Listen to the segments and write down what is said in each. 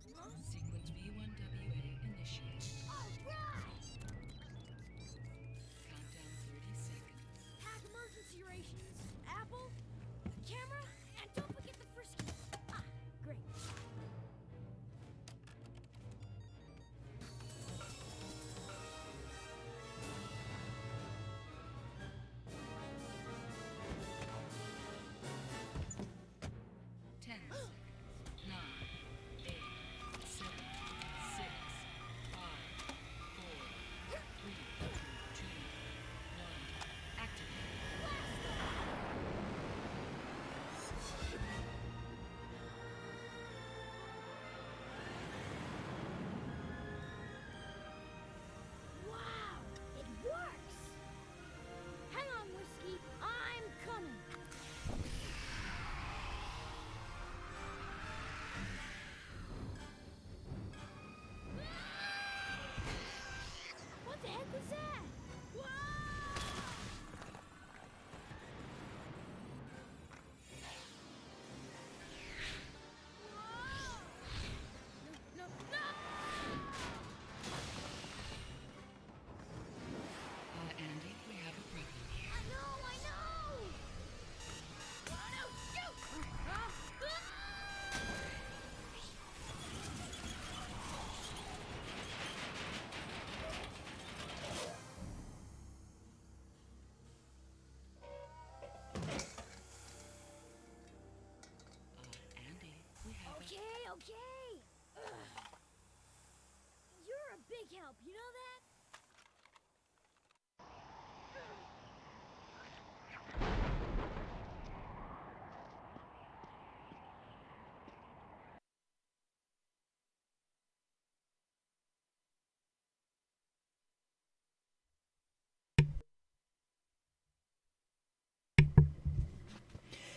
Sequence B1WA initiated. Alright! Countdown 30 seconds. Pack emergency rations, apple, a camera, and don't forget the friskies. Ah, great. Ten seconds. 9, 8, 7, 6, 5, 4, 3, 2, 1. Activate. Wow, it works! Hang on, Whiskey, I'm coming. What the heck was that? Whoa! No, no, no! Andy, we have a problem here. I know! Oh, no, shoot! Ah! Andy, we have Okay. Ugh. You're a big help, you know that?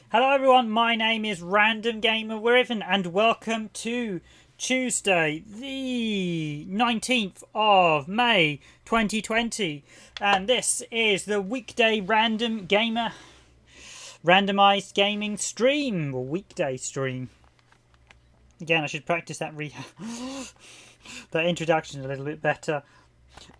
Hello everyone, my name is Random Gamer Riven and welcome to Tuesday, the 19th of May 2020, and this is the Weekday Random Gamer randomized gaming stream, or weekday stream. Again, I should practice that that introduction a little bit better.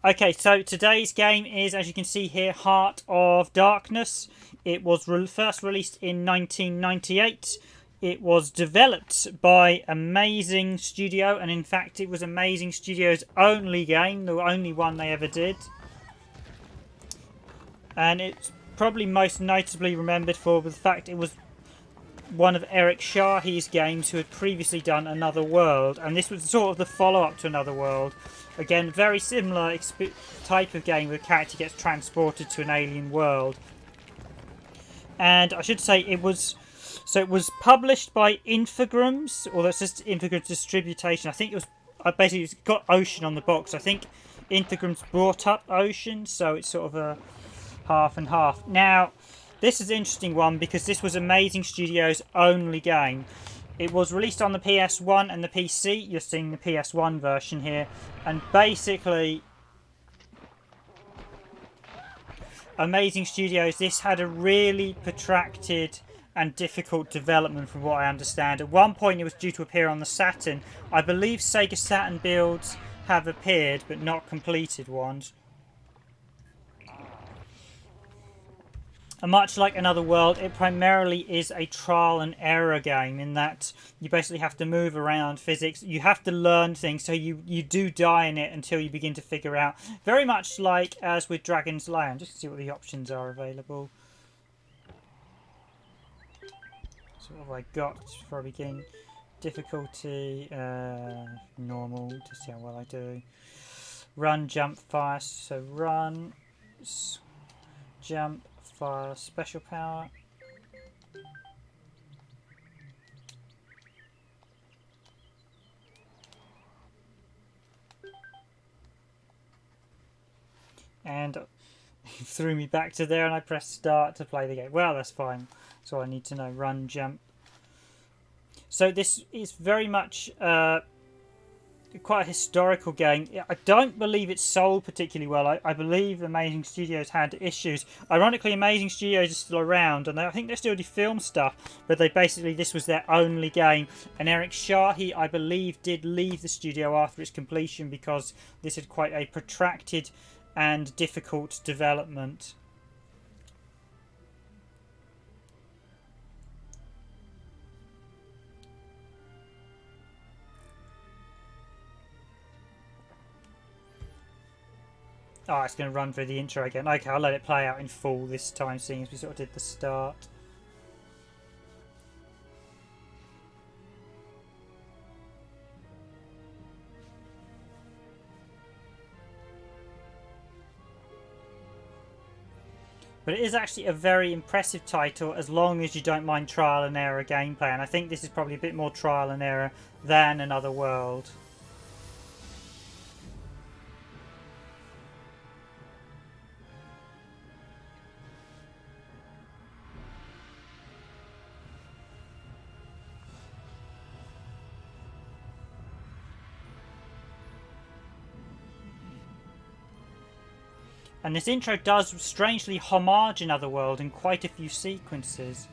Okay, so today's game is, as you can see here, Heart of Darkness. It was first released in 1998. It was developed by Amazing Studio, and in fact it was Amazing Studio's only game, the only one they ever did. And it's probably most notably remembered for the fact it was one of Éric Chahi's games, who had previously done Another World, and this was sort of the follow-up to Another World. Again, very similar type of game where the character gets transported to an alien world. And I should say it was published by Infogrames, or that's just Infogrames Distribution. I think it was basically it's got Ocean on the box. I think Infogrames brought up Ocean, so it's sort of a half and half. Now, this is an interesting one because this was Amazing Studios' only game. It was released on the PS1 and the PC. You're seeing the PS1 version here. And basically, Amazing Studios, this had a really protracted and difficult development from what I understand. At one point it was due to appear on the Saturn. I believe Sega Saturn builds have appeared, but not completed ones. And much like Another World, it primarily is a trial and error game in that you basically have to move around physics. You have to learn things, so you do die in it until you begin to figure out. Very much like as with Dragon's Lair. Just to see what the options are available. So what have I got before I begin? Difficulty, normal, to see how well I do. Run, jump, fire. So run, jump, fire, special power. And he threw me back to there, and I pressed start to play the game. Well, that's fine. That's all I need to know. Run, jump. So this is very much quite a historical game. I don't believe it's sold particularly well. I believe Amazing Studios had issues. Ironically, Amazing Studios is still around, and I think they still do film stuff, but this was their only game. And Éric Chahi, I believe, did leave the studio after its completion because this had quite a protracted and difficult development. Oh, it's going to run through the intro again. Okay, I'll let it play out in full this time, seeing as we sort of did the start. But it is actually a very impressive title as long as you don't mind trial and error gameplay. And I think this is probably a bit more trial and error than Another World. And this intro does strangely homage Another World in quite a few sequences.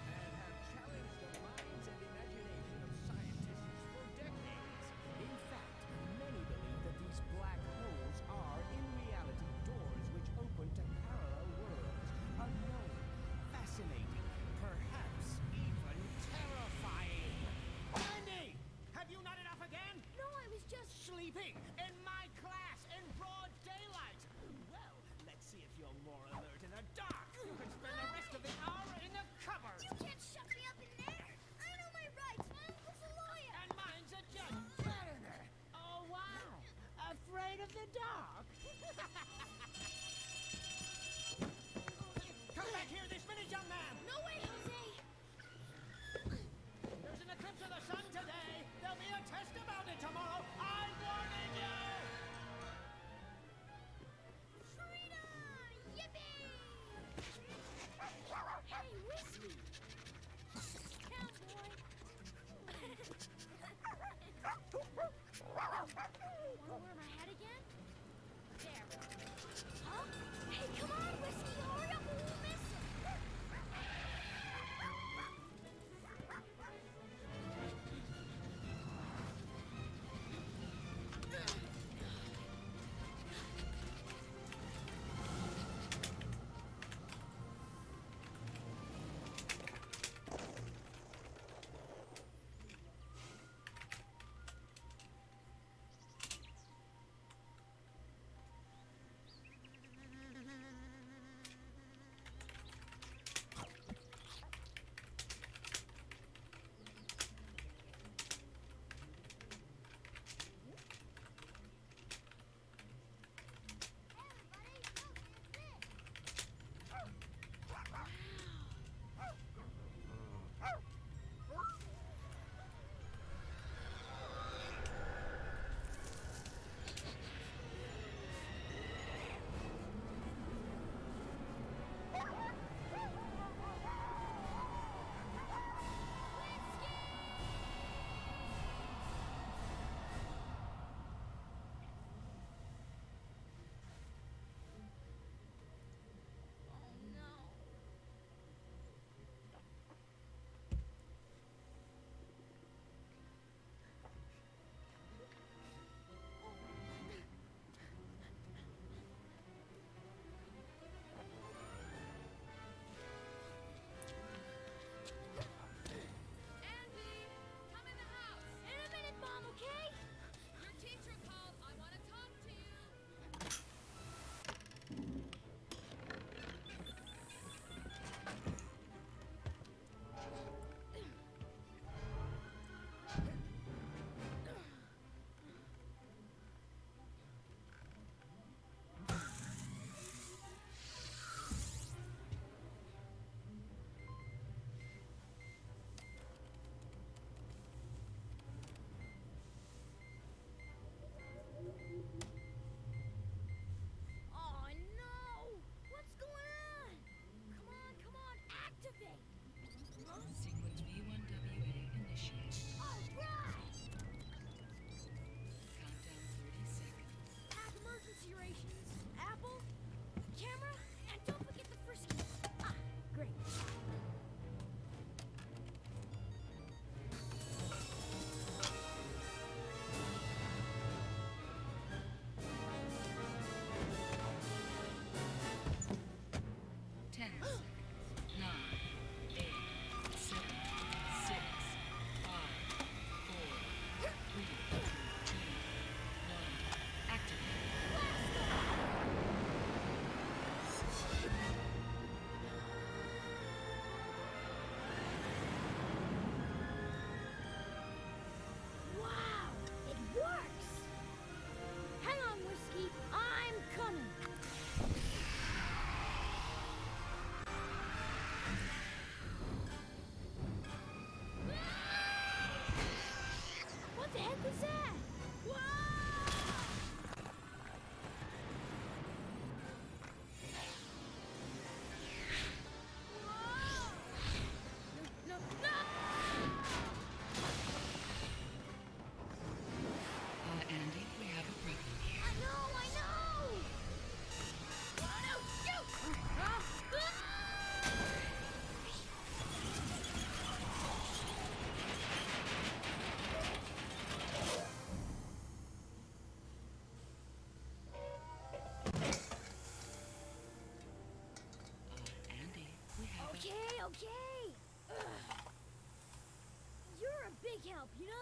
help, you know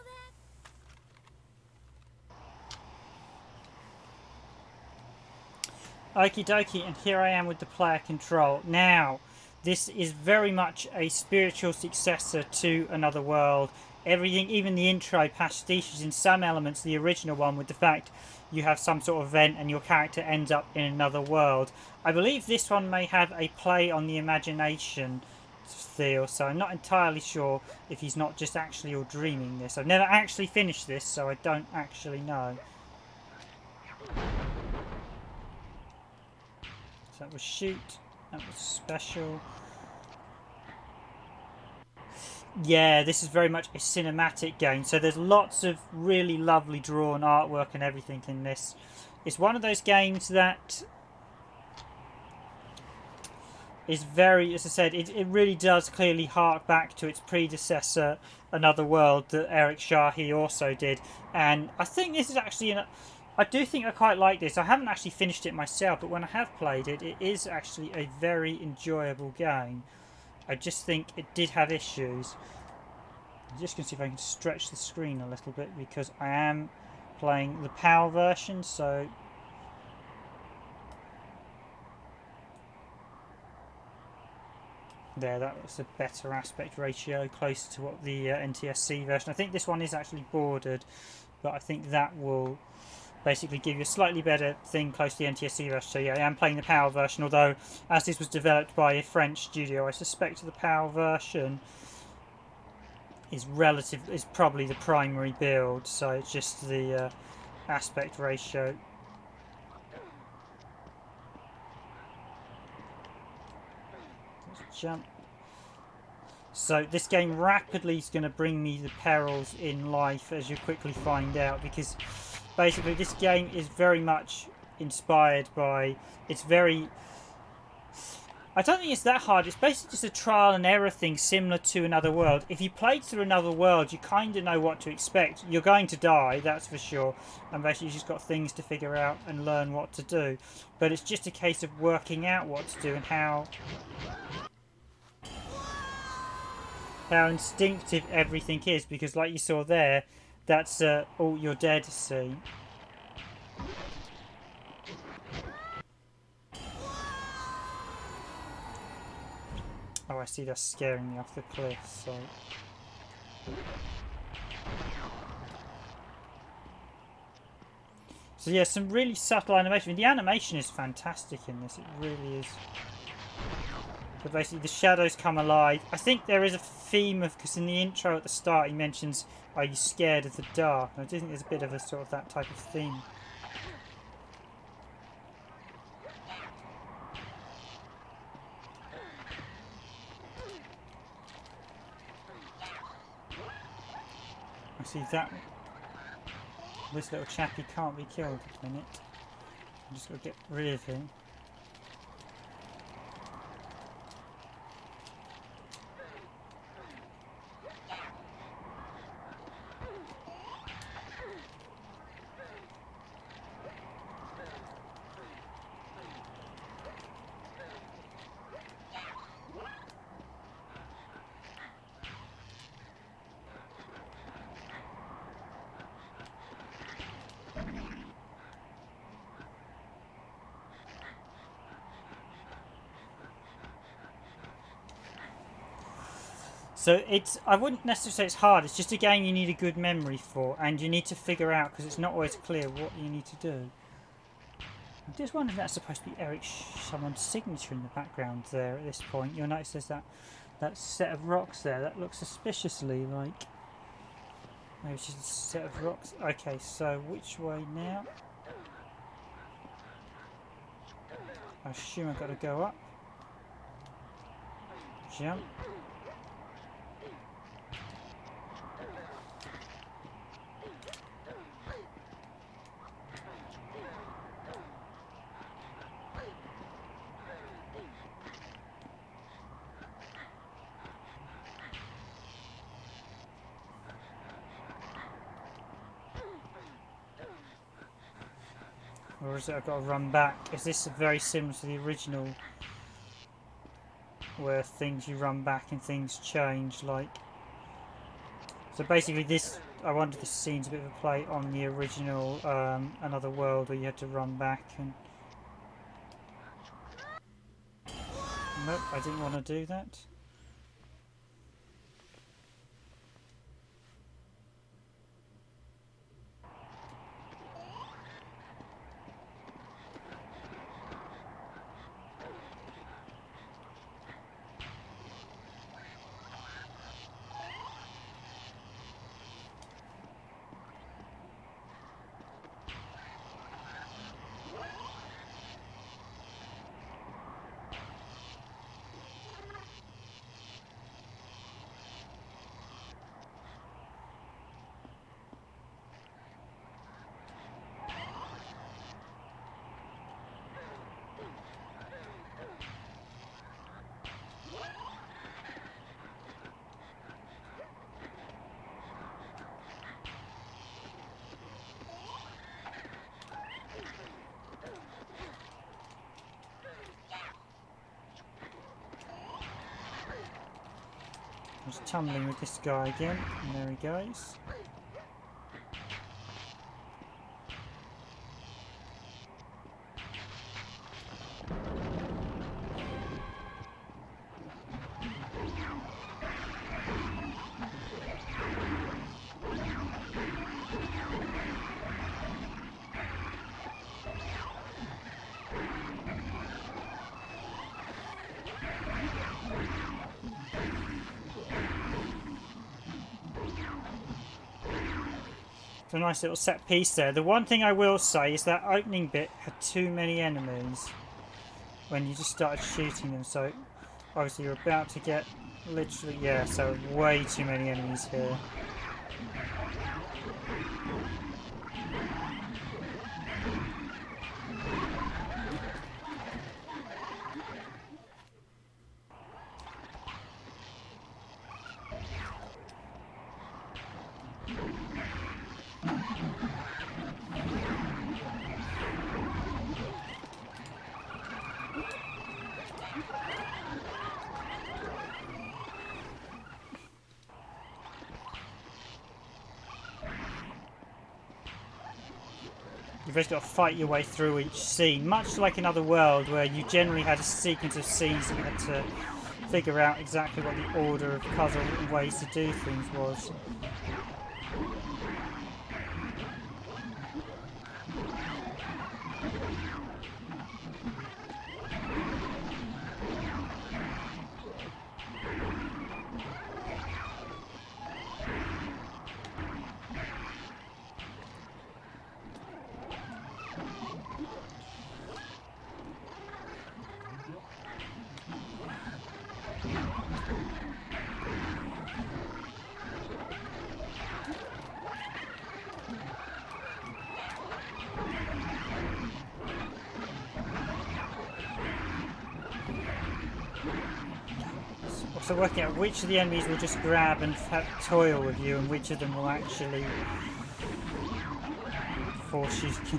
that? Okie dokie, and here I am with the player control. Now, this is very much a spiritual successor to Another World. Everything, even the intro, pastiches in some elements the original one, with the fact you have some sort of event and your character ends up in another world. I believe this one may have a play on the imagination feel, so I'm not entirely sure if he's not just actually all dreaming this. I've never actually finished this, so I don't actually know. So that was shoot, that was special. Yeah, this is very much a cinematic game, so there's lots of really lovely drawn artwork and everything in this. It's one of those games that is very, as I said, it really does clearly hark back to its predecessor, Another World, that Éric Chahi also did. And I think this is actually, I do think I quite like this. I haven't actually finished it myself, but when I have played it, it is actually a very enjoyable game. I just think it did have issues. I'm just going to see if I can stretch the screen a little bit, because I am playing the PAL version, so there, that was a better aspect ratio, closer to what the NTSC version. I think this one is actually bordered, but I think that will basically give you a slightly better thing close to the NTSC version. So yeah, I am playing the PAL version, although as this was developed by a French studio, I suspect the PAL version is probably the primary build, so it's just the aspect ratio. Let's jump. So this game rapidly is going to bring me the perils in life, as you quickly find out, because basically this game is very much inspired by, it's very, I don't think it's that hard. It's basically just a trial and error thing, similar to Another World. If you played through Another World, you kind of know what to expect. You're going to die, that's for sure, and basically you've just got things to figure out and learn what to do. But it's just a case of working out what to do and how instinctive everything is, because like you saw there, that's all you're dead to see. Oh, I see, that's scaring me off the cliff, so... So yeah, some really subtle animation. I mean, the animation is fantastic in this, it really is. So basically the shadows come alive. I think there is a theme of, because in the intro at the start he mentions, are you scared of the dark? And I do think there's a bit of a sort of that type of theme. I see that. This little chappie can't be killed at the minute. I'm just got to get rid of him. So it's, I wouldn't necessarily say it's hard, it's just a game you need a good memory for, and you need to figure out, because it's not always clear what you need to do. I'm just wondering if that's supposed to be someone's signature in the background there at this point. You'll notice there's that set of rocks there, that looks suspiciously like... Maybe it's just a set of rocks. Okay, so which way now? I assume I've got to go up. Jump. Or is it I've got to run back? Is this very similar to the original, where things you run back and things change, like... So basically this, I wonder if this scene's a bit of a play on the original Another World where you had to run back and... Nope, I didn't want to do that. Just tumbling with this guy again, and there he goes. It's a nice little set piece there. The one thing I will say is that opening bit had too many enemies when you just started shooting them, so obviously you're about to get literally, yeah, so way too many enemies here. You've just got to fight your way through each scene, much like Another World, where you generally had a sequence of scenes that you had to figure out exactly what the order of puzzle and ways to do things was. So working out which of the enemies will just grab and toil with you and which of them will actually force you to...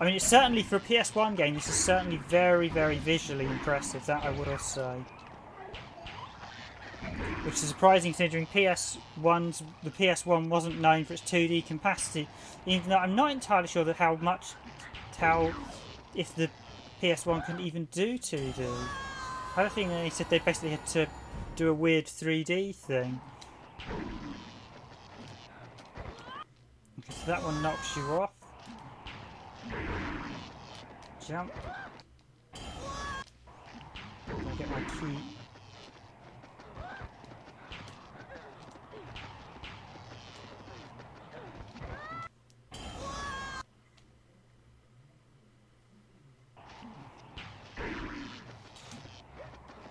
I mean, it's certainly, for a PS1 game, this is certainly very, very visually impressive, that I will say. Which is surprising considering the PS1 wasn't known for its 2D capacity, even though I'm not entirely sure that if the PS1 can even do 2D. I don't think they said they basically had to do a weird 3D thing. Okay, so that one knocks you off. Jump. I'll get my key.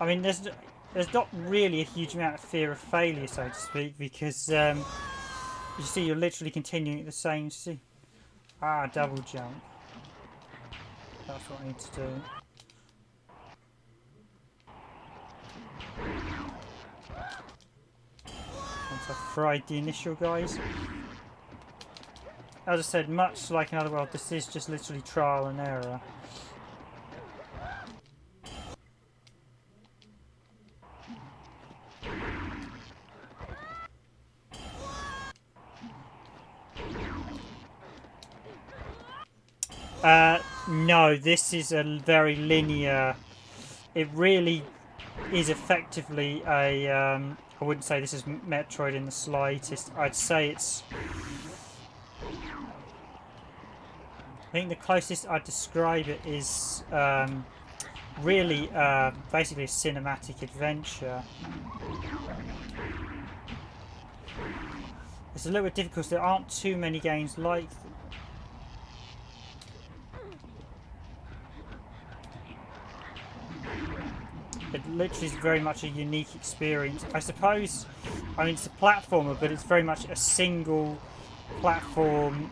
I mean, there's not really a huge amount of fear of failure, so to speak, because you see, you're literally continuing at the same scene. Ah, double jump. That's what I need to do. Once I've fried the initial guys. As I said, much like Another World, this is just literally trial and error. No, this is a very linear. It really is effectively a. I wouldn't say this is Metroid in the slightest. I'd say it's. I think the closest I'd describe it is really basically a cinematic adventure. It's a little bit difficult. There aren't too many games like. It literally is very much a unique experience. I suppose, I mean, it's a platformer, but it's very much a single platform.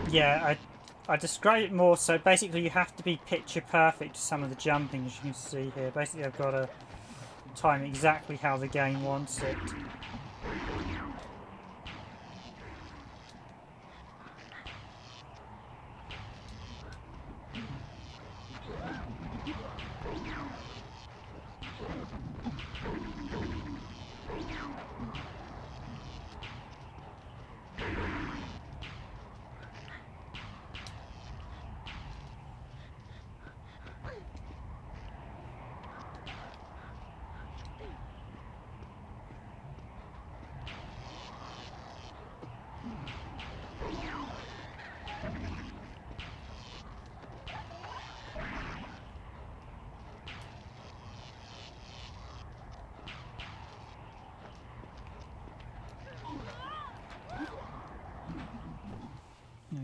Yeah, I describe it more so basically you have to be picture perfect to some of the jumping, as you can see here. Basically I've got to time exactly how the game wants it.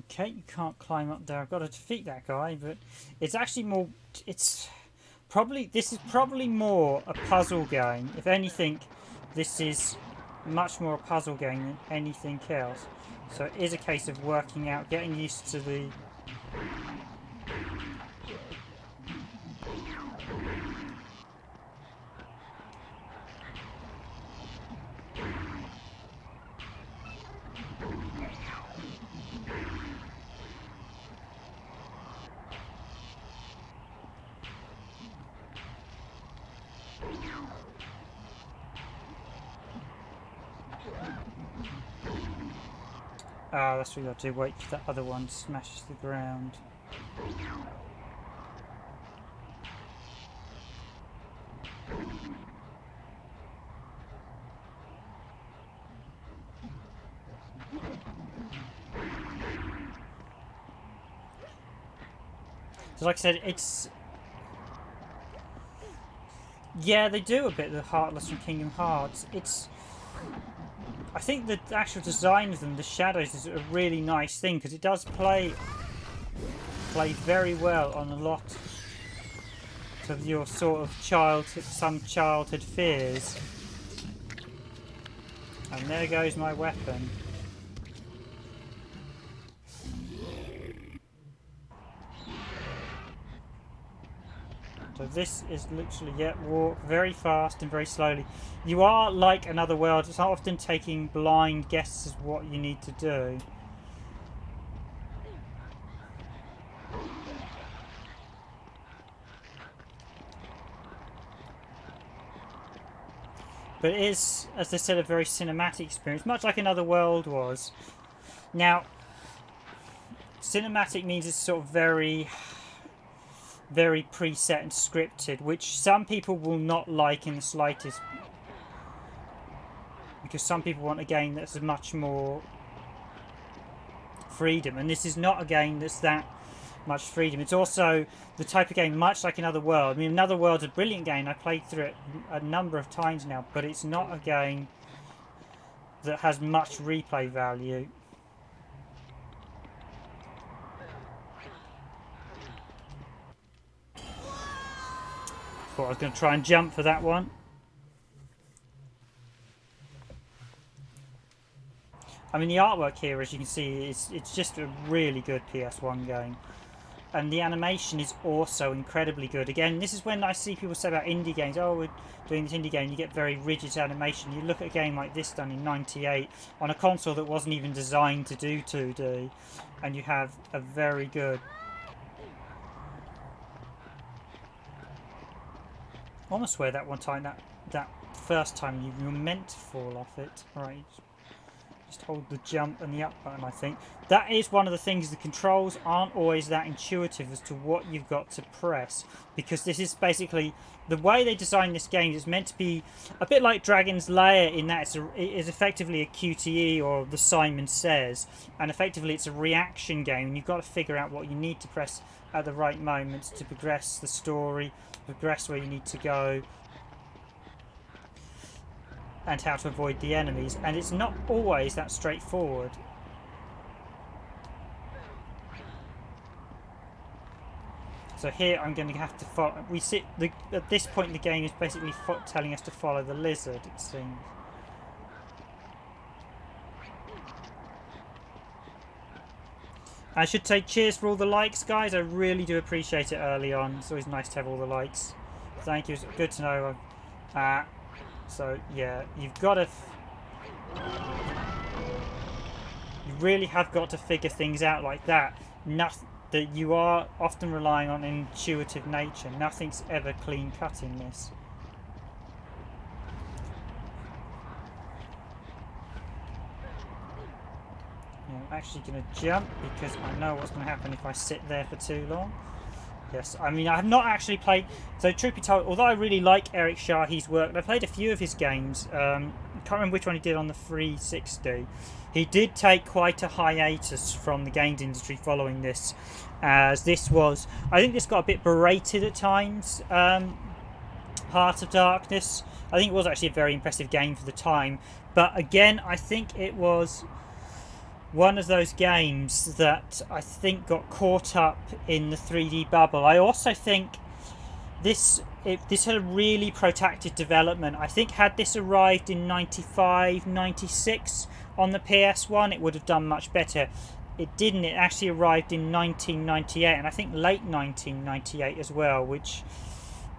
Okay, you can't climb up there. I've got to defeat that guy, but it's actually more. It's probably this is probably more a puzzle game. If anything, this is much more a puzzle game than anything else. So it is a case of working out, getting used to the. Ah, that's what you got to do. Wait for that other one to smash the ground. So like I said, it's... Yeah, they do a bit of the Heartless from Kingdom Hearts. It's... I think the actual design of them, the shadows, is a really nice thing because it does play very well on a lot of your sort of some childhood fears. And there goes my weapon. So this is literally, yeah, walk very fast and very slowly. You are like another world. It's not often taking blind guesses what you need to do. But it is, as I said, a very cinematic experience, much like Another World was. Now, cinematic means it's sort of very preset and scripted, which some people will not like in the slightest, because some people want a game that's much more freedom, and this is not a game that's that much freedom. It's also the type of game, much like Another World. I mean, Another World's a brilliant game. I played through it a number of times now, but it's not a game that has much replay value. Thought I was going to try and jump for that one. I mean, the artwork here, as you can see, it's just a really good PS1 game. And the animation is also incredibly good. Again, this is when I see people say about indie games, oh, we're doing this indie game, you get very rigid animation. You look at a game like this done in '98 on a console that wasn't even designed to do 2D, and you have a very good... I almost swear that one time, that first time you were meant to fall off it. Right. Just hold the jump and the up button, I think. That is one of the things, the controls aren't always that intuitive as to what you've got to press, because this is basically the way they designed this game is meant to be a bit like Dragon's Lair in that it is effectively a QTE, or the Simon Says, and effectively it's a reaction game, and you've got to figure out what you need to press at the right moments to progress the story, progress where you need to go, and how to avoid the enemies, and it's not always that straightforward. So here I'm going to have to follow. At this point the game is basically telling us to follow the lizard, it seems. I should say cheers for all the likes, guys. I really do appreciate it early on. It's always nice to have all the likes. Thank you. It's good to know. So yeah, you've got to... You really have got to figure things out like that. That you are often relying on intuitive nature. Nothing's ever clean cut in this. Yeah, I'm actually going to jump because I know what's going to happen if I sit there for too long. Yes, I mean, I have not actually played... So, truth be told, although I really like Éric Chahi's work, and I played a few of his games. I can't remember which one he did on the 360. He did take quite a hiatus from the games industry following this, as this was... I think this got a bit berated at times. Heart of Darkness. I think it was actually a very impressive game for the time. But again, I think it was... one of those games that I think got caught up in the 3D bubble. I also think this had a really protracted development. I think had this arrived in 95, 96 on the PS1, it would have done much better. It didn't. It actually arrived in 1998, and I think late 1998 as well, which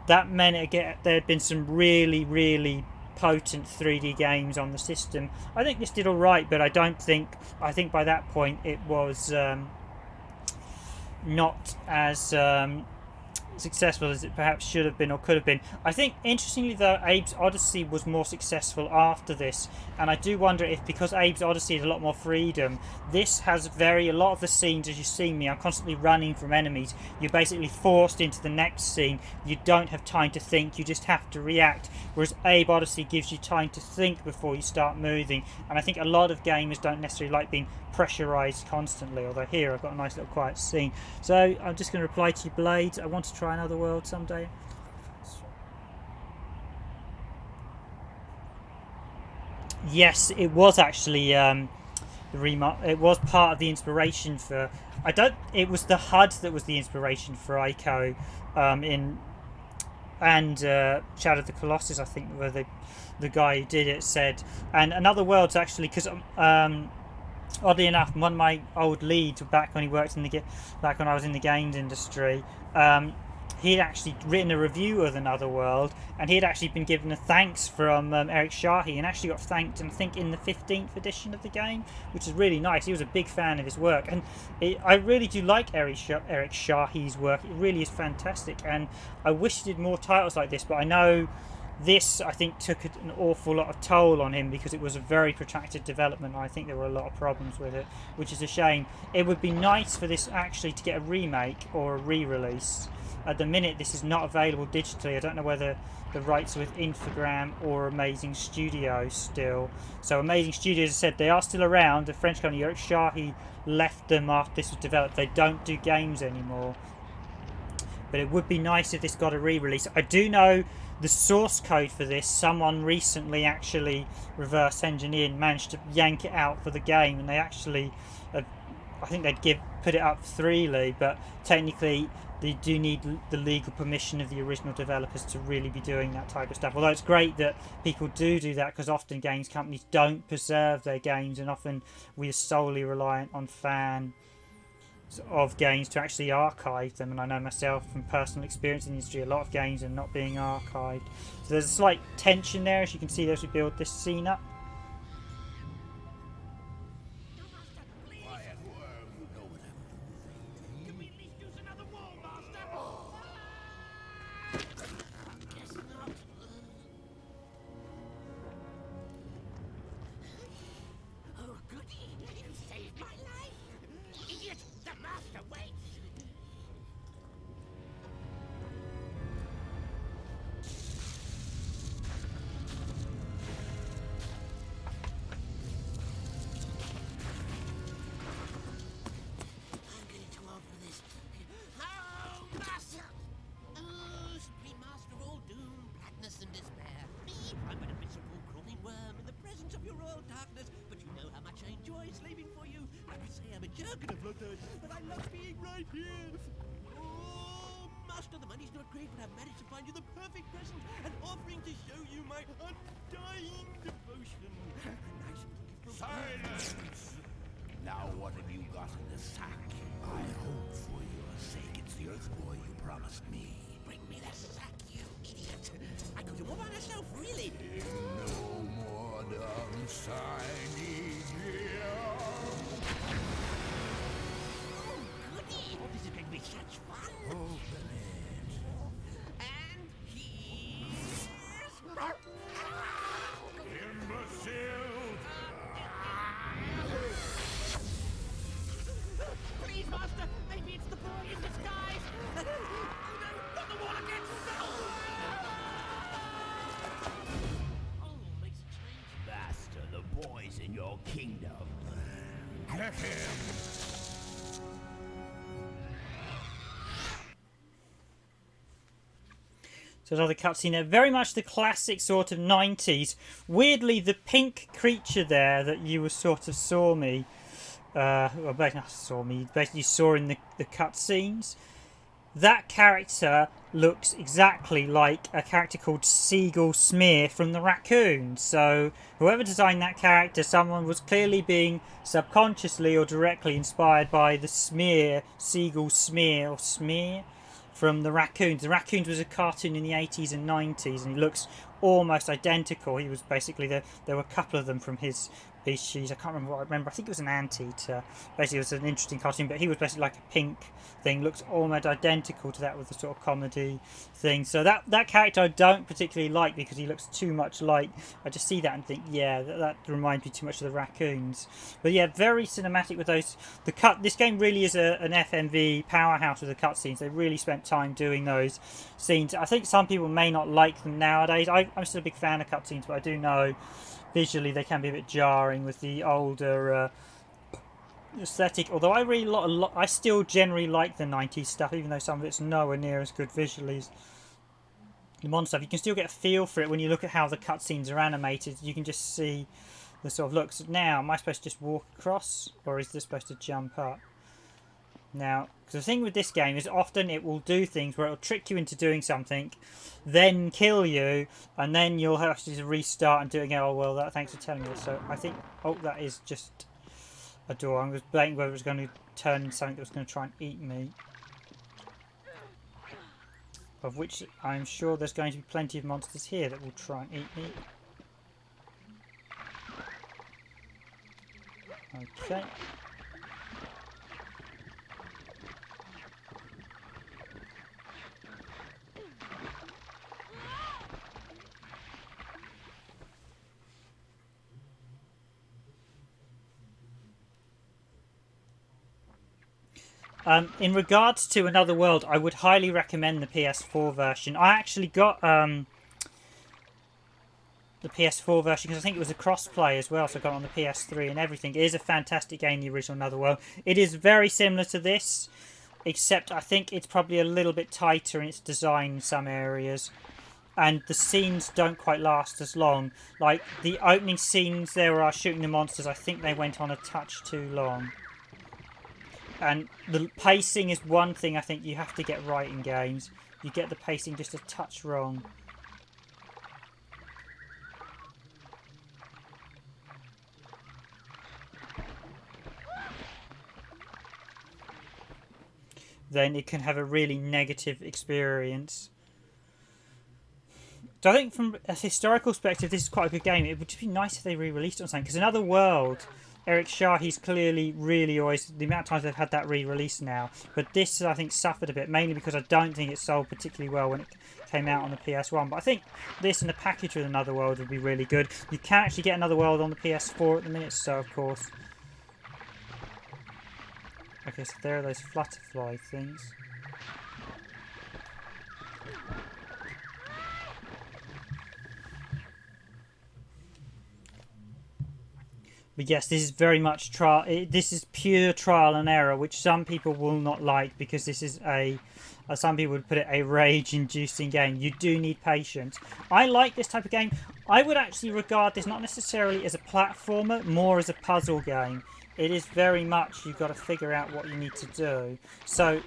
that meant there had been some really, really potent 3D games on the system. I think this did alright, but I think by that point it was not as successful as it perhaps should have been or could have been. I think, interestingly though, Abe's Odyssey was more successful after this, and I do wonder if, because Abe's Odyssey had a lot more freedom, this has a lot of the scenes, as you see me, I'm constantly running from enemies. You're basically forced into the next scene. You don't have time to think, you just have to react, whereas Abe Odyssey gives you time to think before you start moving, and I think a lot of gamers don't necessarily like being pressurized constantly, although here I've got a nice little quiet scene. So I'm just going to reply to you, Blades. I want to try Another World someday. Yes, it was actually it was part of the inspiration for... It was the HUD that was the inspiration for Ico Shadow of the Colossus, I think, where the guy who did it said. And Another World's actually, because oddly enough, one of my old leads back when I was in the games industry, he had actually written a review of Another World, and he had actually been given a thanks from Éric Chahi, and actually got thanked, I think, in the 15th edition of the game, which is really nice. He was a big fan of his work, and I really do like Éric Chahi's work. It really is fantastic, and I wish he did more titles like this, but I know this, I think, took an awful lot of toll on him because it was a very protracted development. I think there were a lot of problems with it, which is a shame. It would be nice for this actually to get a remake or a re-release. at the minute this is not available digitally. I don't know whether the rights are with Infogram or Amazing Studios still. So Amazing Studios, as I said, they are still around. The French company Éric Chahi left them after this was developed. They don't do games anymore. But it would be nice if this got a re-release. I do know the source code for this. Someone recently actually reverse engineered and managed to yank it out for the game, and they actually, I think they'd put it up freely, but technically they do need the legal permission of the original developers to really be doing that type of stuff. Although it's great that people do that, because often games companies don't preserve their games, and often we are solely reliant on fans of games to actually archive them. And I know myself from personal experience in the industry, a lot of games are not being archived. So there's a slight tension there, as you can see as we build this scene up. Quiet worm, know whatever you think. Can we at least use another wall, Master? Guess not. Oh, goody! You saved my life! Idiot! The Master waits! I'm getting too old for this. Oh, Master! Oh, Supreme Master, all doom, blackness, and despair. Me, I'm but a miserable, crawling worm in the presence of your royal darkness. But you know how much I enjoy slaving for you. I could say I'm a jerk and a bloodhead, but I love being right here. Oh, Master, the money's not great, but I've managed to find you the perfect present, an offering to show you my undying devotion. A nice gift from Silence! Now what have you got in the sack? I hope for your sake it's the Earth Boy you promised me. Bring me the sack, you idiot! I could do all by myself, really. No more dumb signing here. Oh, goody! Oh, this is going to be such fun. Open it. And here's... Imbecile! Please, Master, maybe it's the boy in disguise. Oh, no, not the wall again. No! Oh, makes a change. Master, the boy's in your kingdom. Get him! So another cutscene there, very much the classic sort of 90s. Weirdly, the pink creature there that you sort of saw me, well, basically not saw me, basically saw in the cutscenes, that character looks exactly like a character called Seagull Smear from the Raccoon. So whoever designed that character, someone was clearly being subconsciously or directly inspired by the Seagull Smear or Smear from the Raccoons. The Raccoons was a cartoon in the 80s and 90s, and he looks almost identical. He was basically, there were a couple of them from his species. I can't remember what I remember. I think it was an anteater. Basically, it was an interesting cartoon, but he was basically like a pink thing. Looks almost identical to that with the sort of comedy thing. So that character I don't particularly like because he looks too much like. I just see that and think, yeah, that reminds me too much of the Raccoons. But yeah, very cinematic with those. This game really is an FMV powerhouse with the cutscenes. They really spent time doing those scenes. I think some people may not like them nowadays. I'm still a big fan of cutscenes, but I do know visually they can be a bit jarring with the older aesthetic. Although I still generally like the 90s stuff, even though some of it's nowhere near as good visually as the modern stuff. You can still get a feel for it when you look at how the cutscenes are animated. You can just see the sort of looks. Now, am I supposed to just walk across, or is this supposed to jump up? Now, because the thing with this game is often it will do things where it will trick you into doing something, then kill you, and then you'll have to restart and do it again. Oh, well, thanks for telling me. So I think, oh, that is just a door. I was debating whether it was going to turn into something that was going to try and eat me. Of which I'm sure there's going to be plenty of monsters here that will try and eat me. Okay. In regards to Another World, I would highly recommend the PS4 version. I actually got the PS4 version because I think it was a cross-play as well, so I got it on the PS3 and everything. It is a fantastic game, the original Another World. It is very similar to this, except I think it's probably a little bit tighter in its design in some areas. And the scenes don't quite last as long. Like, the opening scenes there where I was shooting the monsters, I think they went on a touch too long. And the pacing is one thing I think you have to get right in games. You get the pacing just a touch wrong. Then it can have a really negative experience. So I think from a historical perspective, this is quite a good game. It would just be nice if they re-released it on something. Because Another World, Éric Chahi's clearly really always... The amount of times they've had that re-release now. But this, I think, suffered a bit. Mainly because I don't think it sold particularly well when it came out on the PS1. But I think this and a package with Another World would be really good. You can actually get Another World on the PS4 at the minute, so of course. Okay, so there are those flutterfly things. But yes, this is very much trial. This is pure trial and error, which some people will not like because this is a. Some people would put it a rage-inducing game. You do need patience. I like this type of game. I would actually regard this not necessarily as a platformer, more as a puzzle game. It is very much you've got to figure out what you need to do. So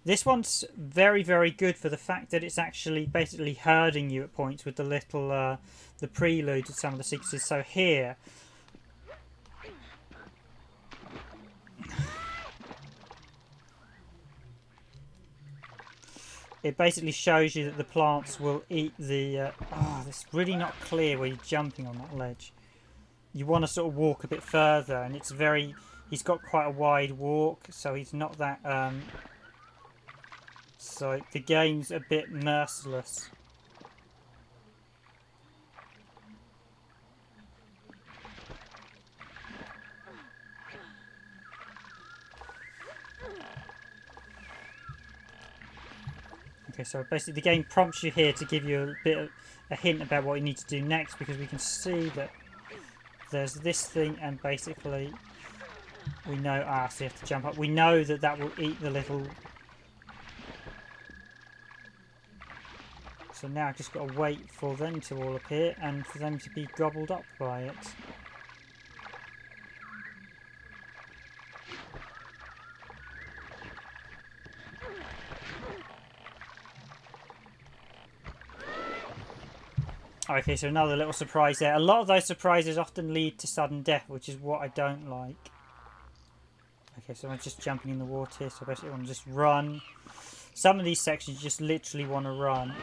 this one's very, very good for the fact that it's actually basically herding you at points with the little the prelude to some of the sequences. So here, it basically shows you that the plants will eat the... it's really not clear where you're jumping on that ledge. You want to sort of walk a bit further, and it's very... He's got quite a wide walk, so he's not that... So the game's a bit merciless. Okay, so basically the game prompts you here to give you a bit of a hint about what you need to do next, because we can see that there's this thing, and basically we know, so you have to jump up. We know that that will eat the little... So now I've just got to wait for them to all appear and for them to be gobbled up by it. Okay, so another little surprise there. A lot of those surprises often lead to sudden death, which is what I don't like. Okay, so I'm just jumping in the water here, so basically I want to just run. Some of these sections you just literally want to run.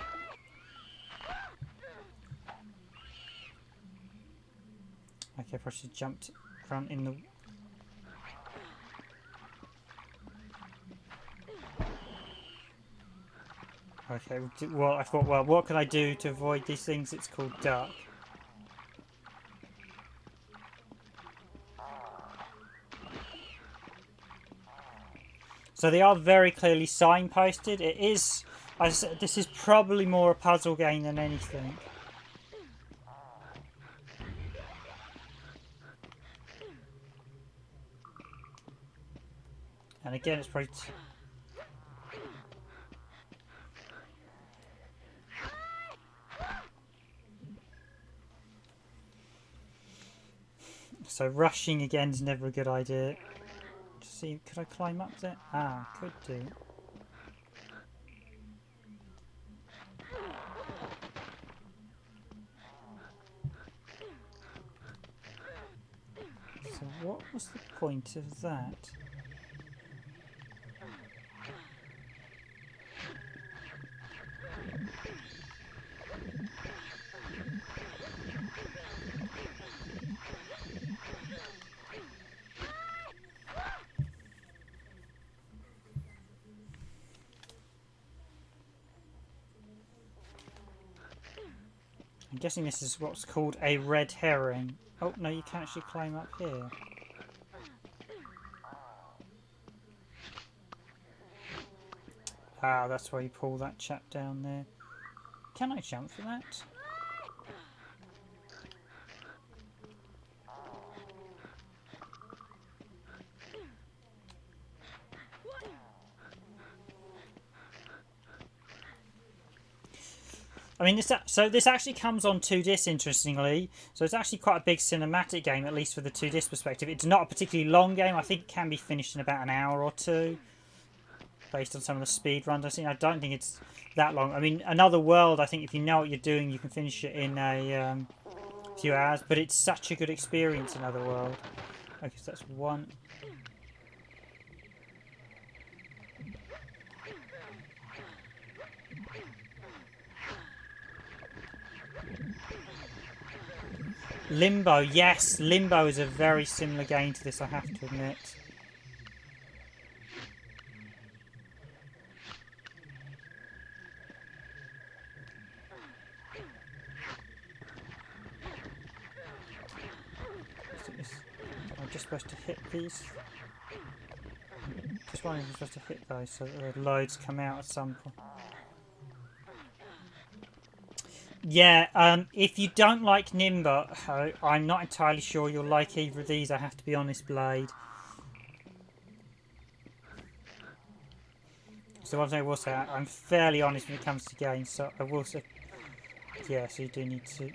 Okay, I probably should have jumped front in the... Okay, well, I thought, well, what can I do to avoid these things? It's called duck. So they are very clearly signposted. It is, I said, this is probably more a puzzle game than anything. And again, it's probably... So rushing again is never a good idea. Just see, could I climb up there? Could do. So what was the point of that? I'm guessing this is what's called a red herring. Oh, no, you can actually climb up here. Ah, that's why you pull that chap down there. Can I jump for that? I mean, this actually comes on 2 discs, interestingly. So it's actually quite a big cinematic game, at least for the 2 disc perspective. It's not a particularly long game. I think it can be finished in about an hour or two, based on some of the speed runs I've seen. I don't think it's that long. I mean, Another World, I think if you know what you're doing, you can finish it in a few hours. But it's such a good experience, Another World. Okay, so that's one. Limbo, yes, Limbo is a very similar game to this, I have to admit. I'm just supposed to hit these. Just wondering if I'm supposed to hit those so that the loads come out at some point. Yeah, if you don't like Nimbo, I'm not entirely sure you'll like either of these, I have to be honest, Blade. So one thing I will say, I'm fairly honest when it comes to games, so I will say... Yeah, so you do need to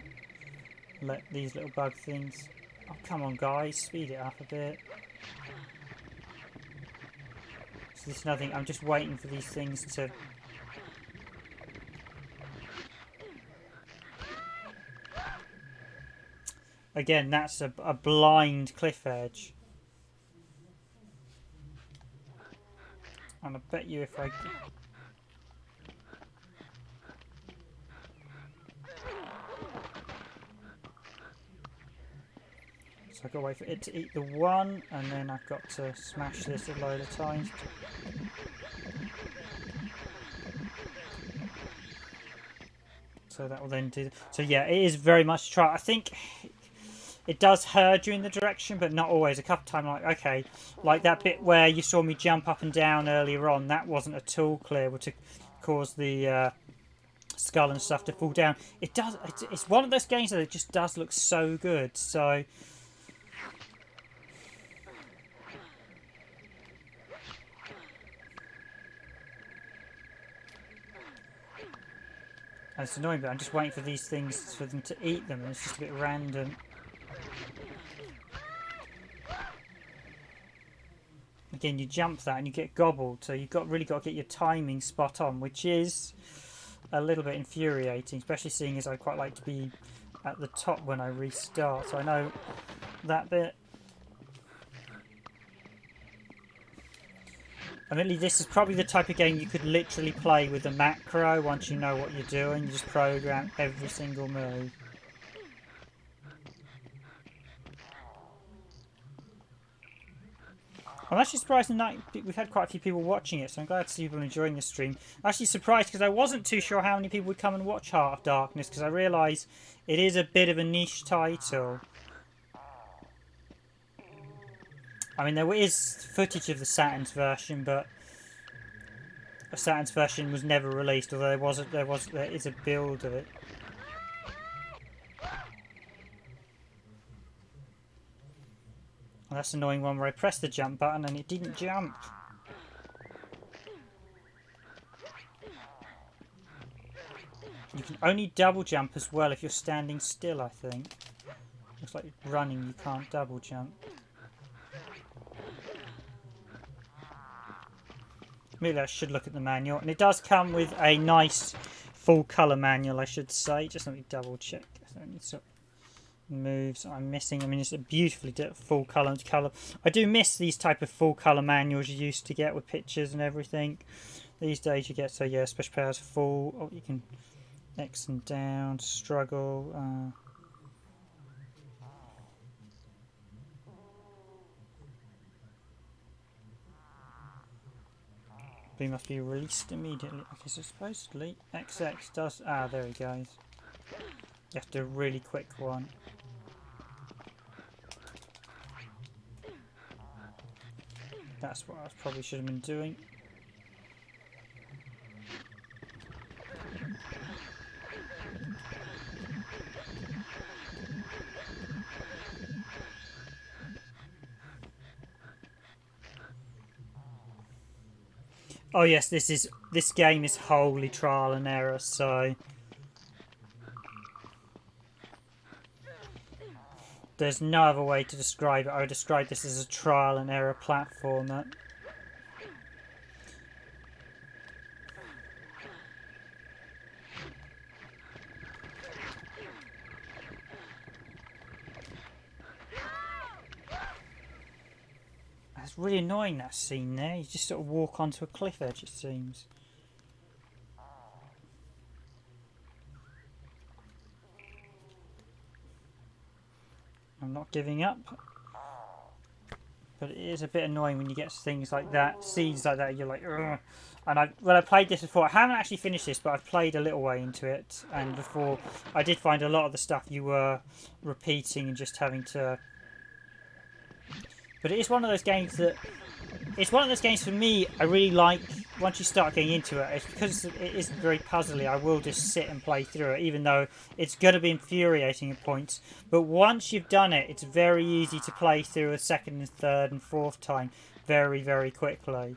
let these little bug things... Oh, come on, guys, speed it up a bit. So this is nothing, I'm just waiting for these things to... Again, that's a blind cliff edge. And I bet you if I... So I've got to wait for it to eat the one, and then I've got to smash this a load of times. So that will then do... So yeah, it is very much a try. I think it does herd you in the direction, but not always. A couple of times, like, okay, like that bit where you saw me jump up and down earlier on, that wasn't at all clear to cause the skull and stuff to fall down. It does. It's one of those games that it just does look so good. So... And it's annoying, but I'm just waiting for these things for them to eat them, and it's just a bit random. Again, you jump that and you get gobbled, so you've really got to get your timing spot on, which is a little bit infuriating, especially seeing as I quite like to be at the top when I restart. So I know that bit. Admittedly, this is probably the type of game you could literally play with a macro once you know what you're doing. You just program every single move. I'm actually surprised tonight we've had quite a few people watching it, so I'm glad to see people enjoying the stream. I'm actually surprised because I wasn't too sure how many people would come and watch Heart of Darkness, because I realise it is a bit of a niche title. I mean, there is footage of the Saturn's version, but the Saturn's version was never released, although there is a build of it. And that's an annoying one where I pressed the jump button and it didn't jump. You can only double jump as well if you're standing still, I think. Looks like running, you can't double jump. Maybe I should look at the manual. And it does come with a nice full colour manual, I should say. Just let me double check. So moves I'm missing. I mean, it's a beautifully full colour. I do miss these type of full colour manuals you used to get with pictures and everything. These days you get, so yeah, special powers full. Oh, you can X and down, struggle. They must be released immediately. Okay, so supposedly XX does... Ah, there he goes. You have to do a really quick one. That's what I probably should have been doing. Oh yes, this game is wholly trial and error, so there's no other way to describe it. I would describe this as a trial and error platformer. It's really annoying, that scene there. You just sort of walk onto a cliff edge, it seems. I'm not giving up. But it is a bit annoying when you get things like that, scenes like that, you're like, ugh. And I played this before. I haven't actually finished this, but I've played a little way into it. And before, I did find a lot of the stuff you were repeating and just having to... But it is one of those games that... It's one of those games for me I really like. Once you start getting into it, it's because it isn't very puzzly, I will just sit and play through it, even though it's going to be infuriating at points. But once you've done it, it's very easy to play through a second and third and fourth time very, very quickly.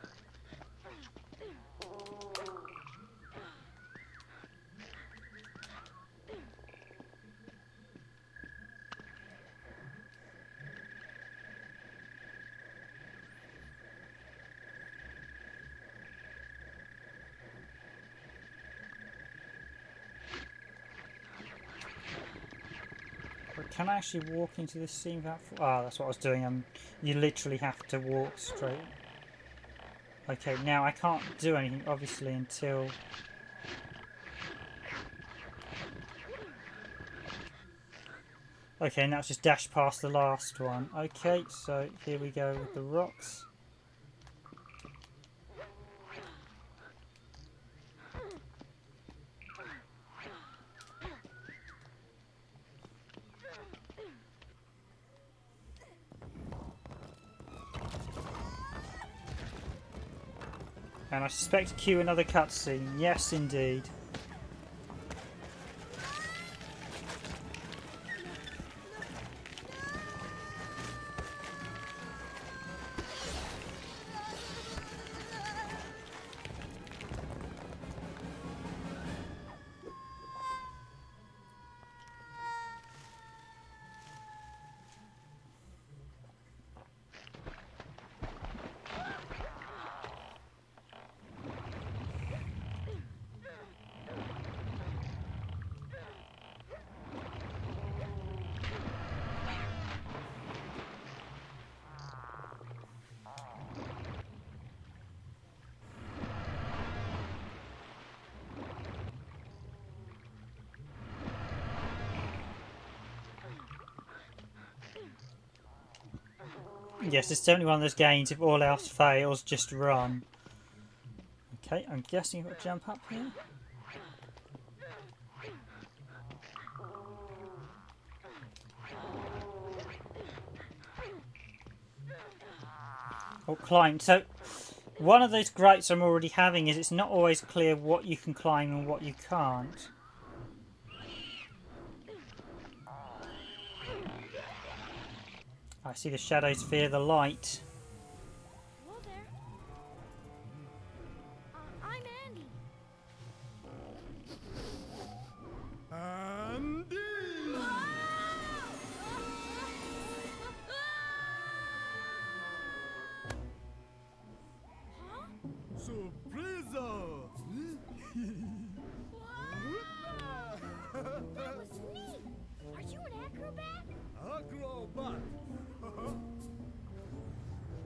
Can I actually walk into this scene without... Ah, that's what I was doing. You literally have to walk straight. Okay, now I can't do anything, obviously, until... Okay, now it's just dash past the last one. Okay, so here we go with the rocks. And I suspect cue another cutscene. Yes, indeed. Yes, it's definitely one of those games, if all else fails, just run. Okay, I'm guessing you've got to jump up here. Or climb. So, one of those gripes I'm already having is it's not always clear what you can climb and what you can't. I see the shadows fear the light. Hello there. I'm Andy. Andy! Huh? Surprise! That was neat. Are you an acrobat? Acrobat!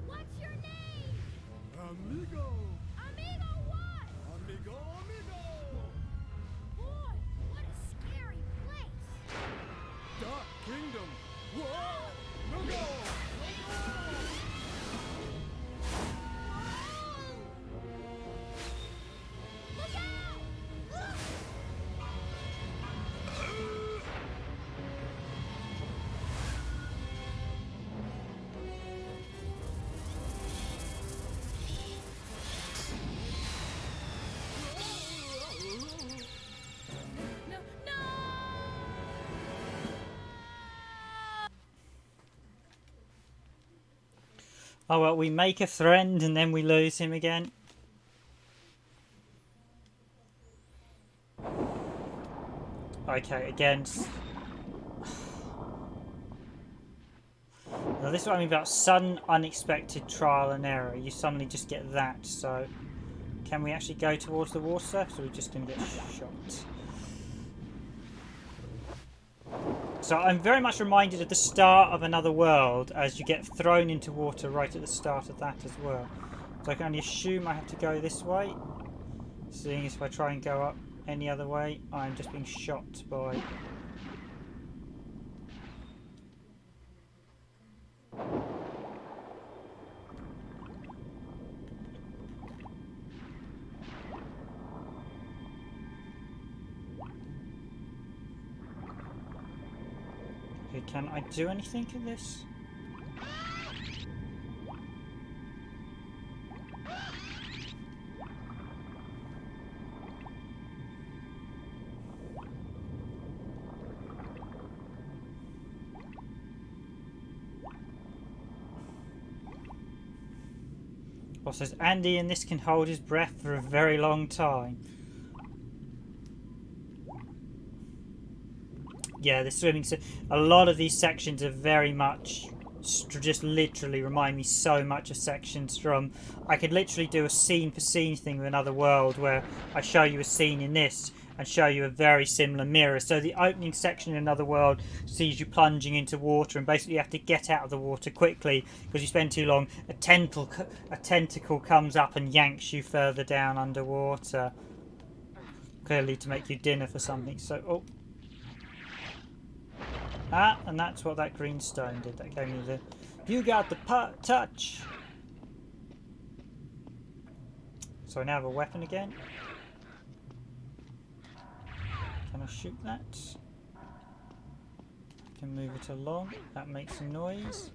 What's your name? Amigo! Amigo what? Amigo, amigo! Boy, what a scary place. Dark Kingdom! Whoa! No go! Look out! No, no! Oh well, we make a friend and then we lose him again. Okay, again. Now this is what I mean about sudden, unexpected trial and error. You suddenly just get that. So, can we actually go towards the water surface, or are we just going to get shot? So I'm very much reminded of the start of Another World, as you get thrown into water right at the start of that as well. So I can only assume I have to go this way. Seeing as if I try and go up any other way, I'm just being shot by... Okay, can I do anything in this? Well, says Andy, and this can hold his breath for a very long time. Yeah, the swimming. A lot of these sections are very much just literally remind me so much of sections from. I could literally do a scene for scene thing with Another World where I show you a scene in this and show you a very similar mirror. So the opening section in Another World sees you plunging into water and basically you have to get out of the water quickly because you spend too long. A tentacle comes up and yanks you further down underwater, clearly to make you dinner for something. So oh. Ah, and that's what that green stone did. That gave me the... You got the touch! So I now have a weapon again. Can I shoot that? I can move it along. That makes a noise.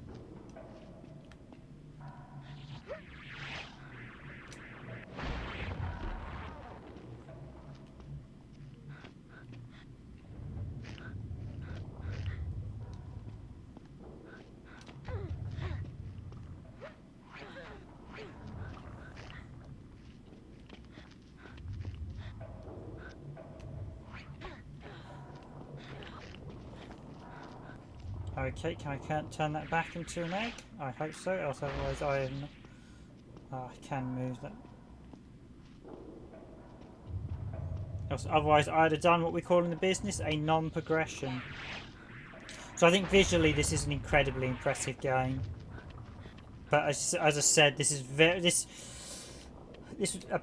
Okay, can't turn that back into an egg? I hope so, else otherwise I am... I can move that. Else otherwise I'd have done what we call in the business a non-progression. So I think visually this is an incredibly impressive game. But as I said, this is very...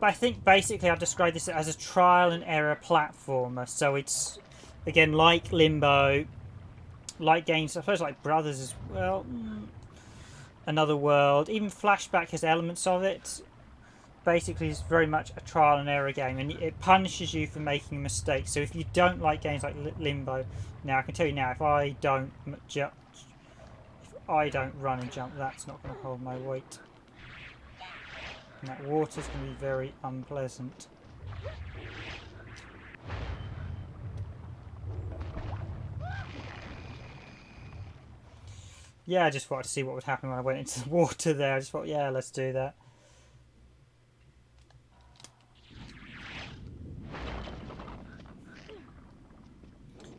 I think basically I've described this as a trial and error platformer. So it's, again, like Limbo... like games, I suppose, like Brothers as well. Another World. Even Flashback has elements of it. Basically, it's very much a trial and error game, and it punishes you for making mistakes. So if you don't like games like Limbo, now I can tell you now, if I don't run and jump, that's not going to hold my weight. And that water's going to be very unpleasant. Yeah, I just wanted to see what would happen when I went into the water there. I just thought, yeah, let's do that.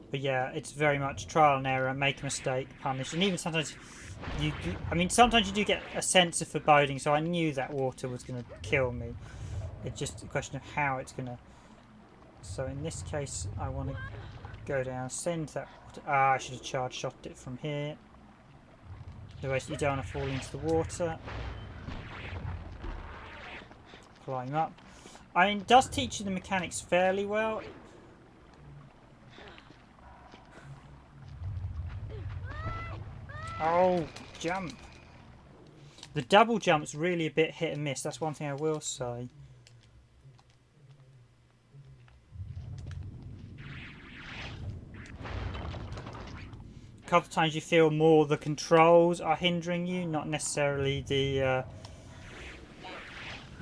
But yeah, it's very much trial and error, make a mistake, punish. And even sometimes sometimes you do get a sense of foreboding, so I knew that water was going to kill me. It's just a question of how it's going to... So in this case, I want to go down, send that water... I should have charge shot it from here. Otherwise you don't want to fall into the water. Climb up. I mean, it does teach you the mechanics fairly well. Oh, jump. The double jump's really a bit hit and miss. That's one thing I will say. A couple of times you feel more the controls are hindering you, not necessarily the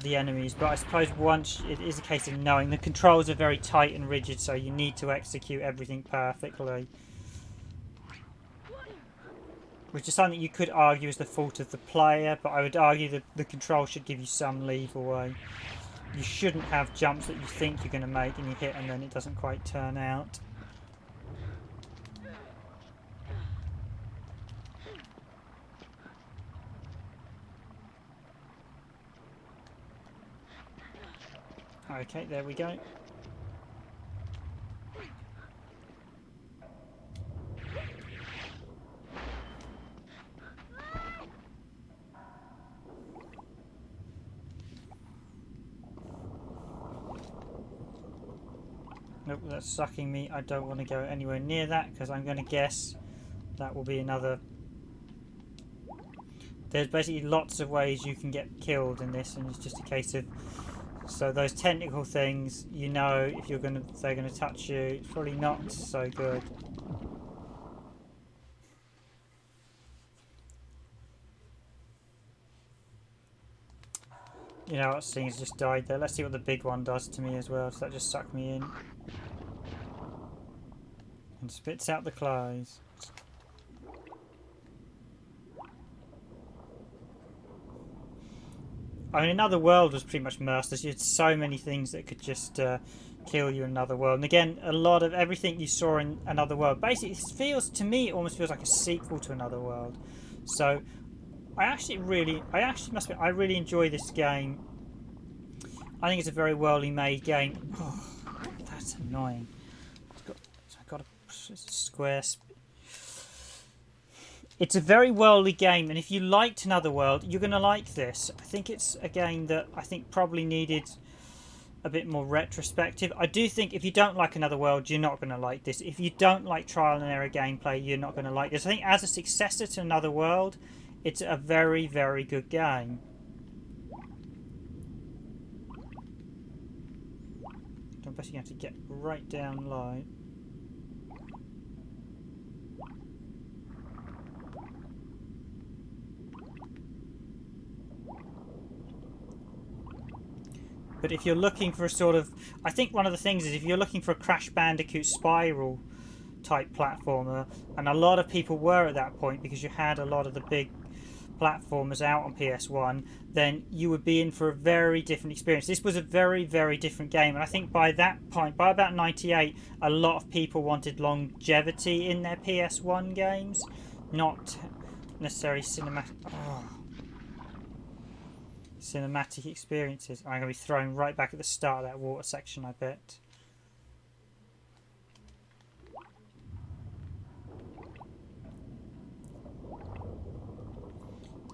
enemies. But I suppose once it is a case of knowing the controls are very tight and rigid, so you need to execute everything perfectly. Which is something you could argue is the fault of the player, but I would argue that the control should give you some leeway. You shouldn't have jumps that you think you're going to make and you hit and then it doesn't quite turn out. Okay, there we go. Nope, that's sucking me. I don't want to go anywhere near that because I'm going to guess that will be another... There's basically lots of ways you can get killed in this, and it's just a case of... So those technical things, you know, if they're going to touch you, it's probably not so good. You know what, things just died there. Let's see what the big one does to me as well. So that just sucked me in. And spits out the claws. I mean, Another World was pretty much merciless. You had so many things that could just kill you in Another World. And again, a lot of everything you saw in Another World, basically, it feels, to me, it almost feels like a sequel to Another World. So, I must admit, I really enjoy this game. I think it's a very wellly made game. Oh, that's annoying. I've got a square. It's a very worldly game, and if you liked Another World, you're going to like this. I think it's a game that I think probably needed a bit more retrospective. I do think if you don't like Another World, you're not going to like this. If you don't like trial and error gameplay, you're not going to like this. I think as a successor to Another World, it's a very, very good game. I'm basically going to have to get right down low. But if you're looking for a sort of... I think one of the things is if you're looking for a Crash Bandicoot Spiral type platformer, and a lot of people were at that point because you had a lot of the big platformers out on PS1, then you would be in for a very different experience. This was a very, very different game, and I think by that point, by about 98, a lot of people wanted longevity in their PS1 games, not necessarily cinematic... cinematic experiences. I'm going to be thrown right back at the start of that water section, I bet.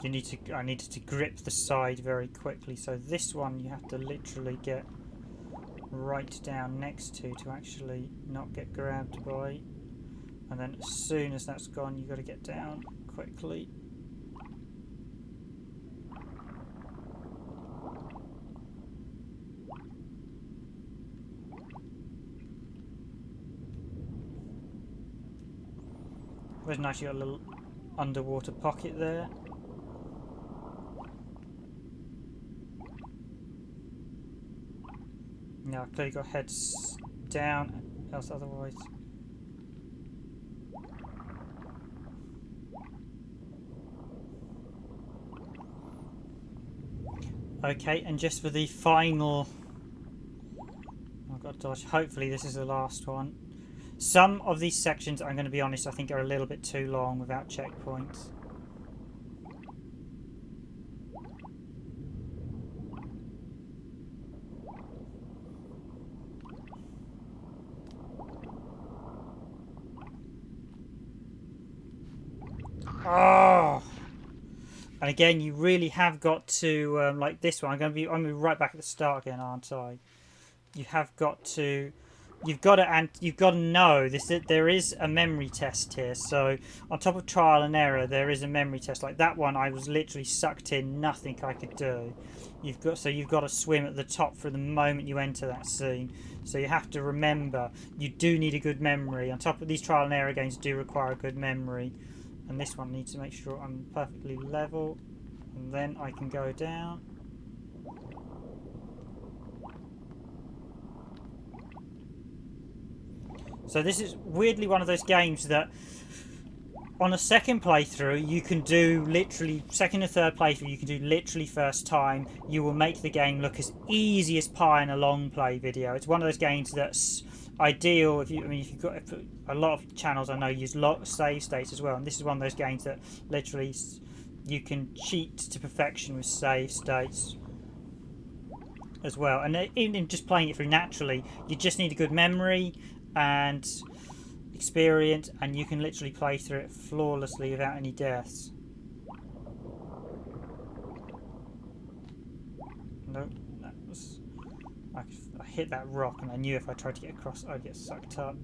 I needed to grip the side very quickly, so this one you have to literally get right down next to actually not get grabbed by, and then as soon as that's gone you've got to get down quickly. There's nice, you got a little underwater pocket there. Now I've clearly got heads down, else otherwise. Okay, and just for the final... I've got to dodge. Hopefully this is the last one. Some of these sections, I'm going to be honest, I think are a little bit too long without checkpoints. Oh! And again, you really have got to, like this one, I'm going to be right back at the start again, aren't I? You have got to... You've got to know this. There is a memory test here. So on top of trial and error, there is a memory test. Like that one, I was literally sucked in. Nothing I could do. You've got to swim at the top for the moment you enter that scene. So you have to remember. You do need a good memory. On top of these trial and error games, do require a good memory. And this one needs to make sure I'm perfectly level, and then I can go down. So this is weirdly one of those games that on a second playthrough you can do literally, second or third playthrough you can do literally first time. You will make the game look as easy as pie in a long play video. It's one of those games that's ideal if you've got a lot of channels I know use save states as well, and this is one of those games that literally you can cheat to perfection with save states. as well. And even just playing it through naturally, you just need a good memory and experience, and you can literally play through it flawlessly without any deaths. Nope, that was... I hit that rock and I knew if I tried to get across I'd get sucked up.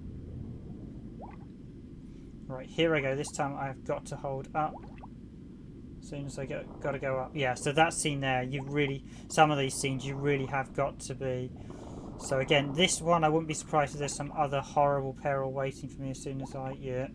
Right, here I go. This time I've got to hold up. As soon as I got to go up. Yeah, so that scene there, you really... Some of these scenes you really have got to be... So again, this one I wouldn't be surprised if there's some other horrible peril waiting for me as soon as I... Yeah.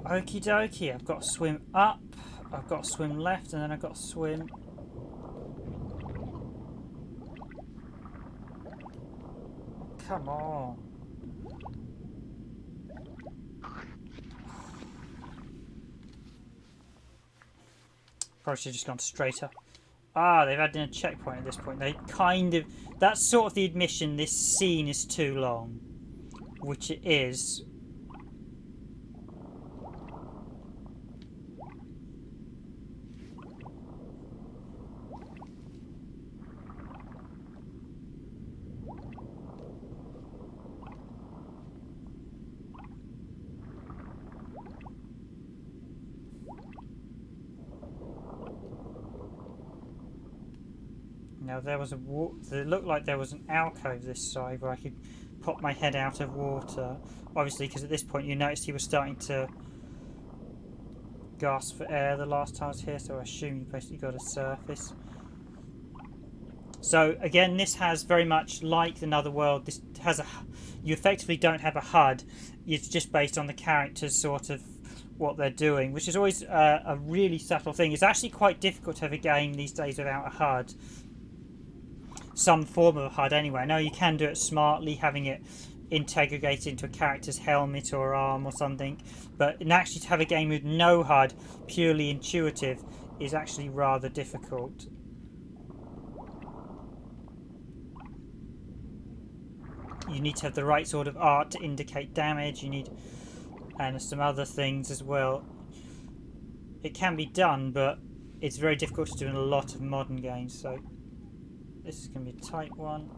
Okie dokie, I've got to swim up, I've got to swim left, and then I've got to swim... Come on. Probably should have just gone straight up. Ah, they've added in a checkpoint at this point. They kind of... That's sort of the admission this scene is too long. Which it is. Now there was a it looked like there was an alcove this side where I could pop my head out of water. Obviously, because at this point you noticed he was starting to gasp for air the last time I was here, so I assume you basically got a surface. So again, this has very much like Another World. This has a... You effectively don't have a HUD. It's just based on the characters, sort of what they're doing, which is always a really subtle thing. It's actually quite difficult to have a game these days without a HUD. Some form of a HUD anyway. I know you can do it smartly, having it integrated into a character's helmet or arm or something, but actually to have a game with no HUD, purely intuitive, is actually rather difficult. You need to have the right sort of art to indicate damage. You need, and some other things as well. It can be done, but it's very difficult to do in a lot of modern games. So this is going to be a tight one.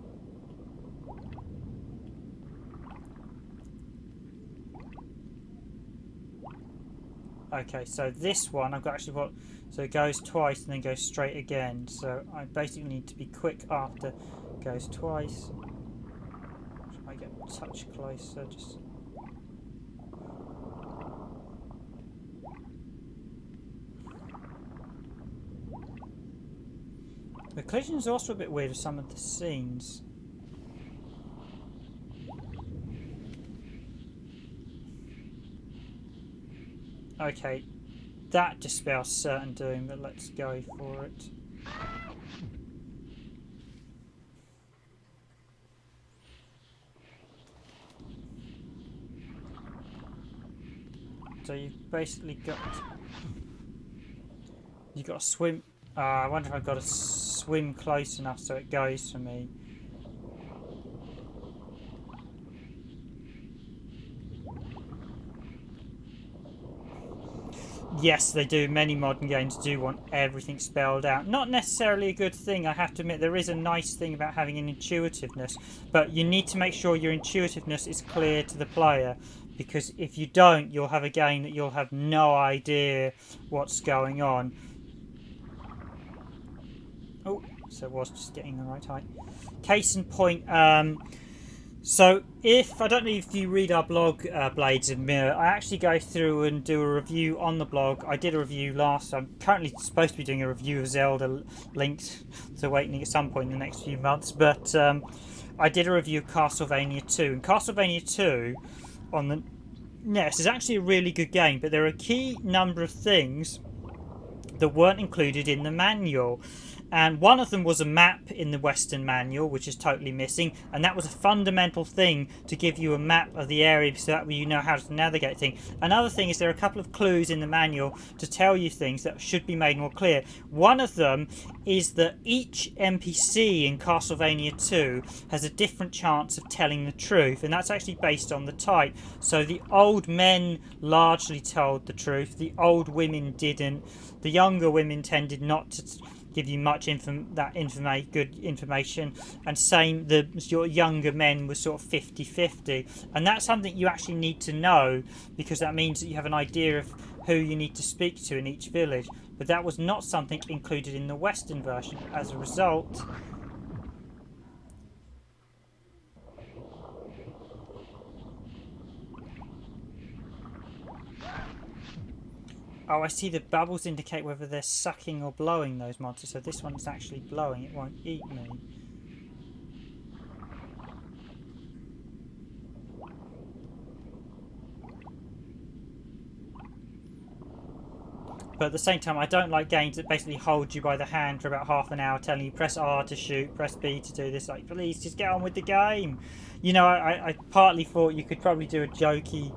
Okay, so this one I've got actually what, so it goes twice and then goes straight again. So I basically need to be quick after it goes twice. Try to get a touch closer, just. The collision is also a bit weird with some of the scenes. Okay, that dispels certain doom, but let's go for it. So you've basically got... You've got to swim... I wonder if I've got to swim close enough so it goes for me. Yes, they do. Many modern games do want everything spelled out. Not necessarily a good thing, I have to admit. There is a nice thing about having an intuitiveness, but you need to make sure your intuitiveness is clear to the player, because if you don't, you'll have a game that you'll have no idea what's going on. Oh, so it was just getting the right height. Case in point, so if, I don't know if you read our blog, Blades of Mirror, I actually go through and do a review on the blog. I did a review last, I'm currently supposed to be doing a review of Zelda linked to Awakening at some point in the next few months, but I did a review of Castlevania 2. And Castlevania 2 on the NES is actually a really good game, but there are a key number of things that weren't included in the manual. And one of them was a map in the Western manual, which is totally missing, and that was a fundamental thing to give you a map of the area so that way you know how to navigate things. Another thing is there are a couple of clues in the manual to tell you things that should be made more clear. One of them is that each NPC in Castlevania 2 has a different chance of telling the truth, and that's actually based on the type. So the old men largely told the truth, the old women didn't, the younger women tended not to give you much good information, and same your younger men were sort of 50-50, and that's something you actually need to know because that means that you have an idea of who you need to speak to in each village. But that was not something included in the Western version. As a result, oh, I see the bubbles indicate whether they're sucking or blowing those monsters. So this one's actually blowing. It won't eat me. But at the same time, I don't like games that basically hold you by the hand for about half an hour telling you press R to shoot, press B to do this. Like, please, just get on with the game. You know, I partly thought you could probably do a jokey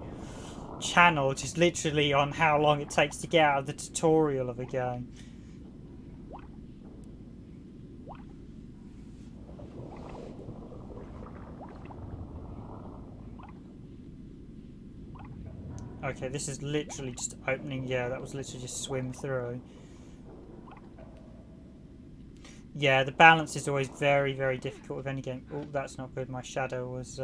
channel just literally on how long it takes to get out of the tutorial of a game. Okay, this is literally just opening. Yeah, that was literally just swim through. Yeah, the balance is always very, very difficult with any game. Oh, that's not good. My shadow was...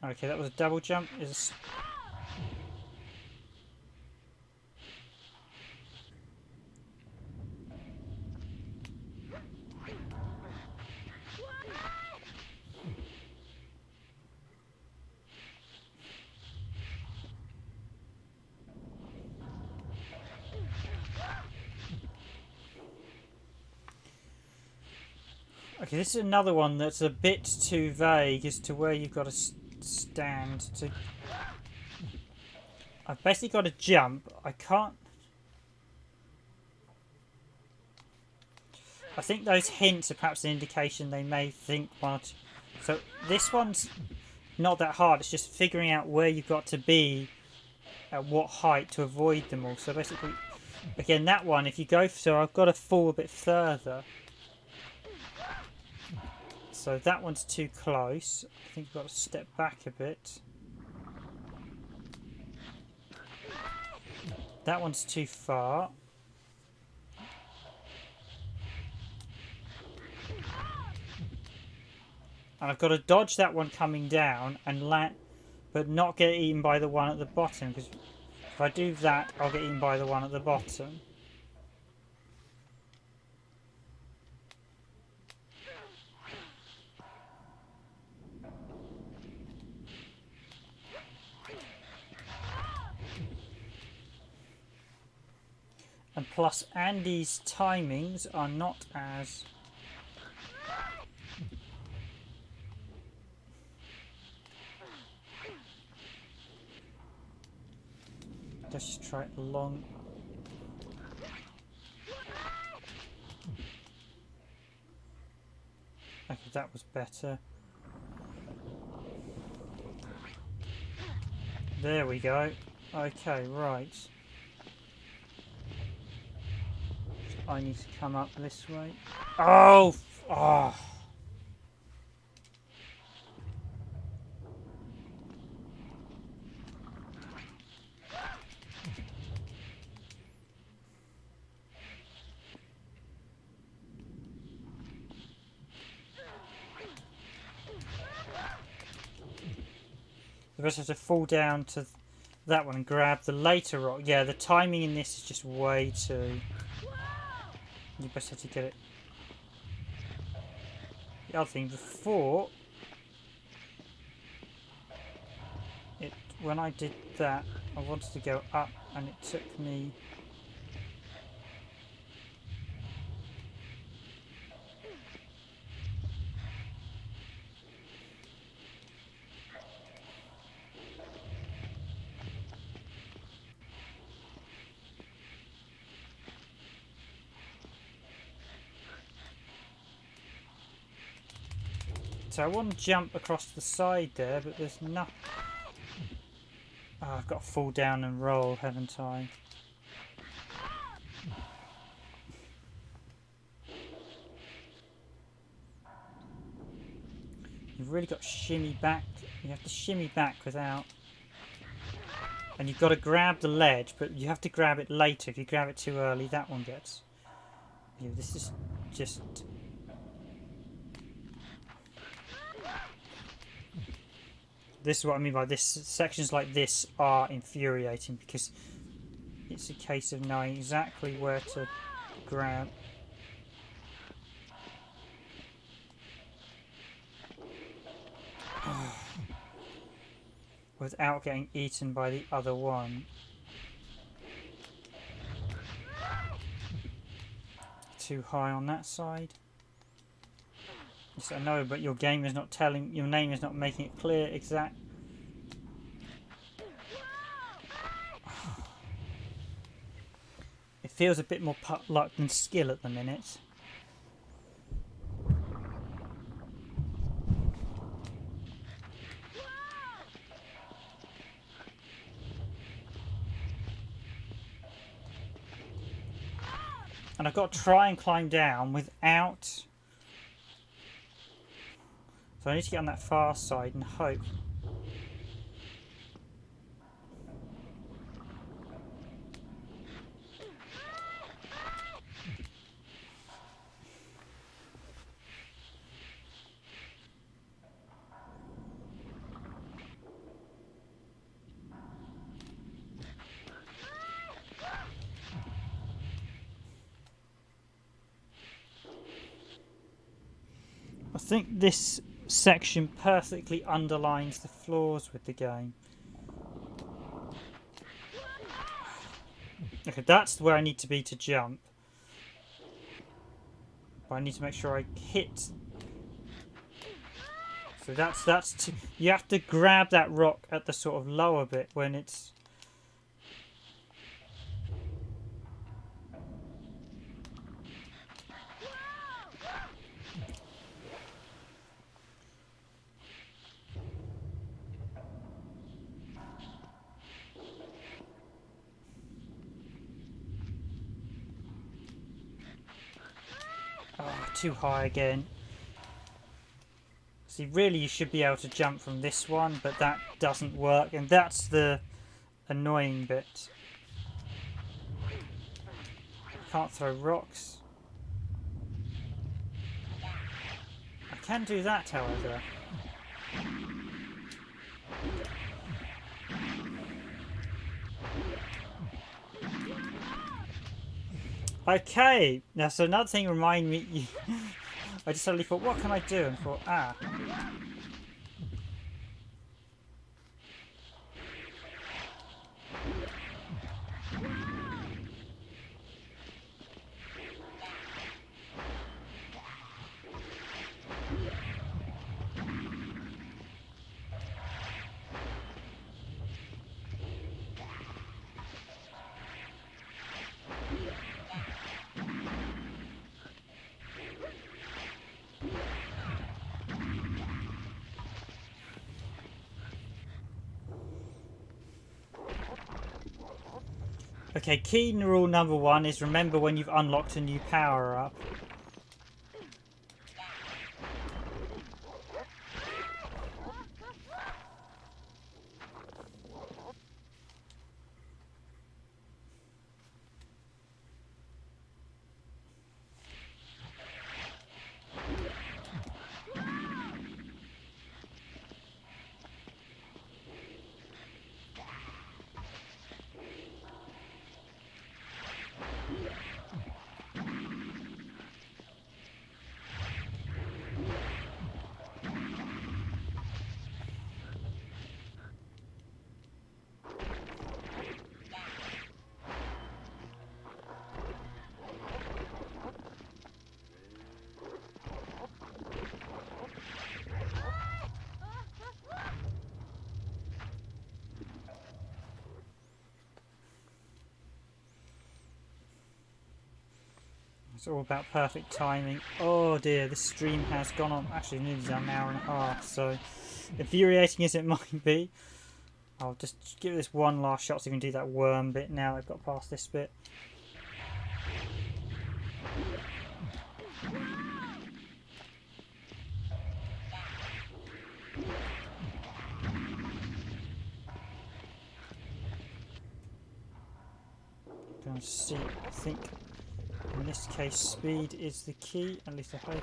Okay, that was a double jump. Okay, this is another one that's a bit too vague as to where you've got to stand to... I've basically got to jump. I can't... I think those hints are perhaps an indication they may think one or two... So this one's not that hard. It's just figuring out where you've got to be at what height to avoid them all. So basically, again, that one, if you go... So I've got to fall a bit further. So that one's too close. I think you've got to step back a bit. That one's too far. And I've got to dodge that one coming down and land, but not get eaten by the one at the bottom. Because if I do that, I'll get eaten by the one at the bottom. And plus, Andy's timings are not as... Let's just try it along. Okay, that was better. There we go. Okay, right. I need to come up this way. Oh! Oh! You just have to fall down to that one and grab the later rock. Yeah, the timing in this is just way too... You best have to get it. The other thing, before... When I did that, I wanted to go up and it took me... So I want to jump across the side there, but there's no... Oh, I've got to fall down and roll, haven't I? You've really got to shimmy back. You have to shimmy back without... And you've got to grab the ledge, but you have to grab it later. If you grab it too early, that one gets... You. This is just... This is what I mean by this. Sections like this are infuriating because it's a case of knowing exactly where to grab. Without getting eaten by the other one. Too high on that side. Yes, I know, but your game is not telling. Your name is not making it clear exact. It feels a bit more luck than skill at the minute. And I've got to try and climb down without... So I need to get on that far side and hope. I think this section perfectly underlines the flaws with the game. Okay, that's where I need to be to jump. But I need to make sure I hit. So that's you have to grab that rock at the sort of lower bit when it's... Oh, too high again. See, really you should be able to jump from this one, but that doesn't work, and that's the annoying bit. Can't throw rocks. I can do that, however. Okay, now so another thing remind me... I just suddenly thought, what can I do? And thought, ah. Okay, key rule number 1 is remember when you've unlocked a new power up. It's all about perfect timing. Oh dear, this stream has gone on actually nearly an hour and a half, so infuriating as it might be, I'll just give this one last shot so we can do that worm bit now I've got past this bit. Gonna see, I think in this case speed is the key, at least I hope.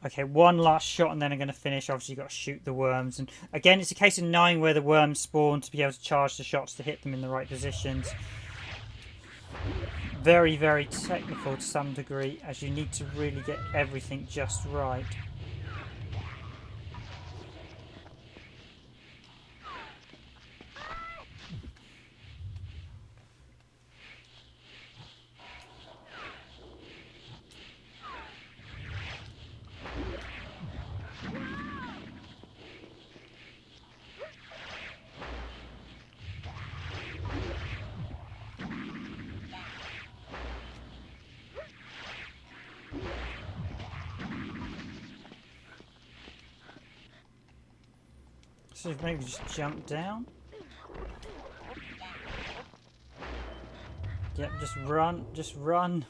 Okay, one last shot and then I'm going to finish. Obviously you've got to shoot the worms. And again, it's a case of knowing where the worms spawn to be able to charge the shots to hit them in the right positions. Very, very technical to some degree, as you need to really get everything just right. So maybe just jump down. Yep, just run, just run.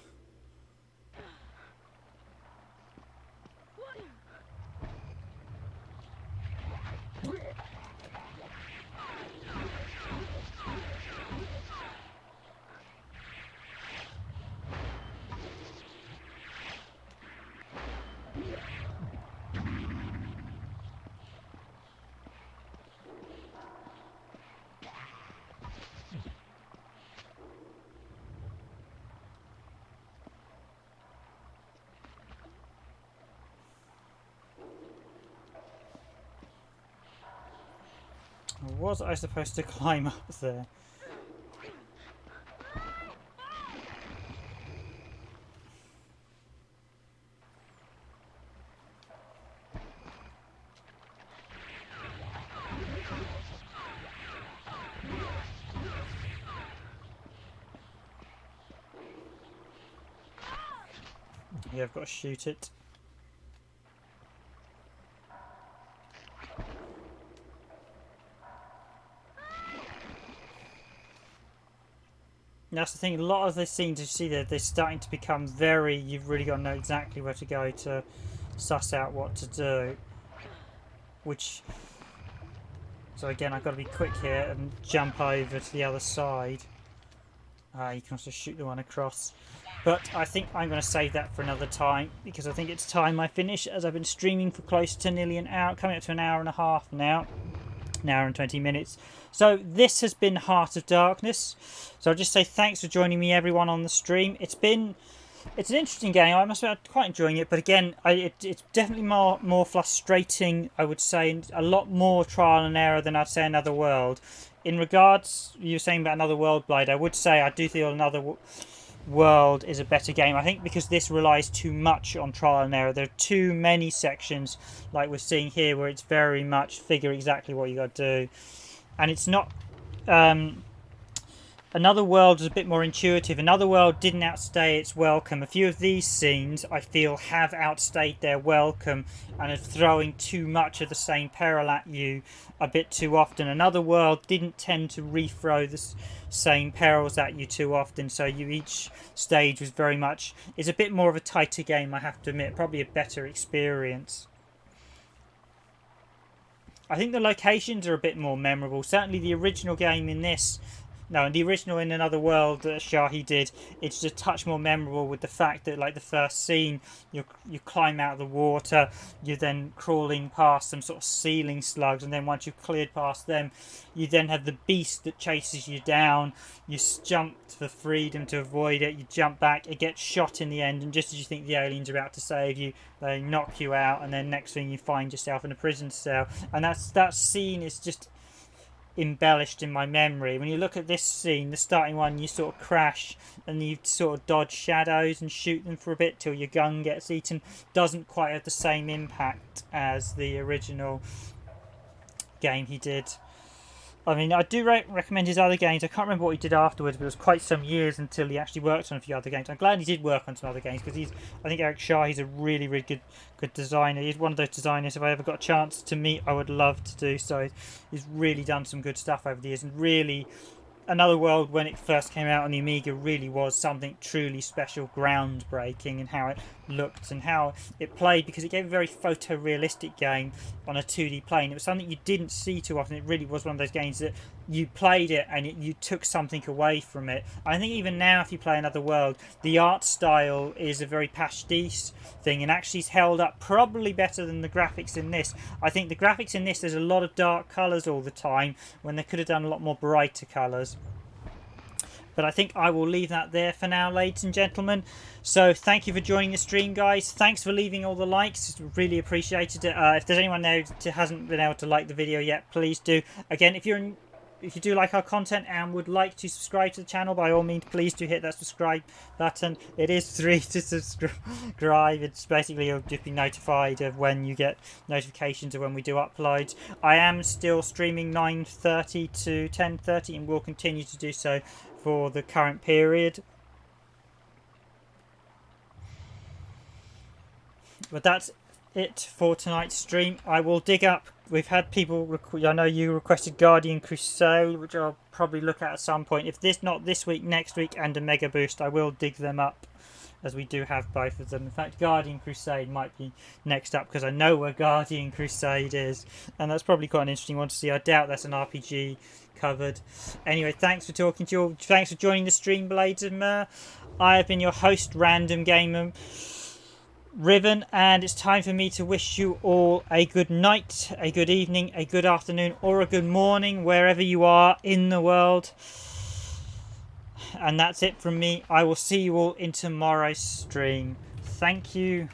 Was I supposed to climb up there? Yeah, I've got to shoot it. That's the thing, a lot of the scenes you see there, they're starting to become very, you've really got to know exactly where to go to suss out what to do. Which, so again, I've got to be quick here and jump over to the other side. You can also shoot the one across. But I think I'm going to save that for another time, because I think it's time I finish, as I've been streaming for close to nearly an hour, coming up to an hour and a half now. An hour and 20 minutes. So this has been Heart of Darkness. So I'll just say thanks for joining me, everyone, on the stream. It's an interesting game. I must say I'm quite enjoying it, but again, it's definitely more frustrating, I would say, and a lot more trial and error than I'd say Another World. In regards, you were saying about Another World, Blade, I would say I do feel Another World is a better game. I think because this relies too much on trial and error. There are too many sections, like we're seeing here, where it's very much figure exactly what you got to do, and it's not. Another World is a bit more intuitive. Another World didn't outstay its welcome. A few of these scenes, I feel, have outstayed their welcome and are throwing too much of the same peril at you a bit too often. Another World didn't tend to re-throw the same perils at you too often, so each stage was very much... is a bit more of a tighter game, I have to admit. Probably a better experience. I think the locations are a bit more memorable. Certainly the original game in this... No, and the original in Another World that Chahi did, it's just a touch more memorable with the fact that, like, the first scene, you climb out of the water, you're then crawling past some sort of ceiling slugs, and then once you've cleared past them, you then have the beast that chases you down. You jump for freedom to avoid it, you jump back, it gets shot in the end, and just as you think the aliens are about to save you, they knock you out, and then next thing you find yourself in a prison cell. And that scene is just... embellished in my memory. When you look at this scene, the starting one, you sort of crash and you sort of dodge shadows and shoot them for a bit till your gun gets eaten. Doesn't quite have the same impact as the original game he did. I mean, I do recommend his other games. I can't remember what he did afterwards, but it was quite some years until he actually worked on a few other games. I'm glad he did work on some other games because I think Éric Chahi, he's a really, really good designer. He's one of those designers, if I ever got a chance to meet, I would love to do so. He's really done some good stuff over the years, and really, Another World, when it first came out on the Amiga, really was something truly special, groundbreaking in how it looked and how it played, because it gave a very photorealistic game on a 2D plane. It was something you didn't see too often. It really was one of those games that you played it and you took something away from it. I think even now, if you play Another World, the art style is a very pastiche thing, and actually is held up probably better than the graphics in this. I think the graphics in this, there's a lot of dark colours all the time when they could have done a lot more brighter colours. But I think I will leave that there for now, ladies and gentlemen. So thank you for joining the stream, guys. Thanks for leaving all the likes. Really appreciated it. If there's anyone there who hasn't been able to like the video yet, please do. Again, if you do like our content and would like to subscribe to the channel, by all means, please do hit that subscribe button. It is free to subscribe. It's basically, you'll just be notified of when you get notifications of when we do uploads. I am still streaming 9:30 to 10:30 and will continue to do so for the current period. But that's it for tonight's stream. I will dig up, we've had people, I know you requested Guardian Crusade, which I'll probably look at some point. If this not this week, next week, and a Mega Boost, I will dig them up, as we do have both of them. In fact, Guardian Crusade might be next up, because I know where Guardian Crusade is, and that's probably quite an interesting one to see. I doubt that's an RPG covered. Anyway, thanks for talking to you all. Thanks for joining the stream, Blades of Mer. I have been your host, Random Gamer Riven, and it's time for me to wish you all a good night, a good evening, a good afternoon, or a good morning, wherever you are in the world. And that's it from me. I will see you all in tomorrow's stream. Thank you.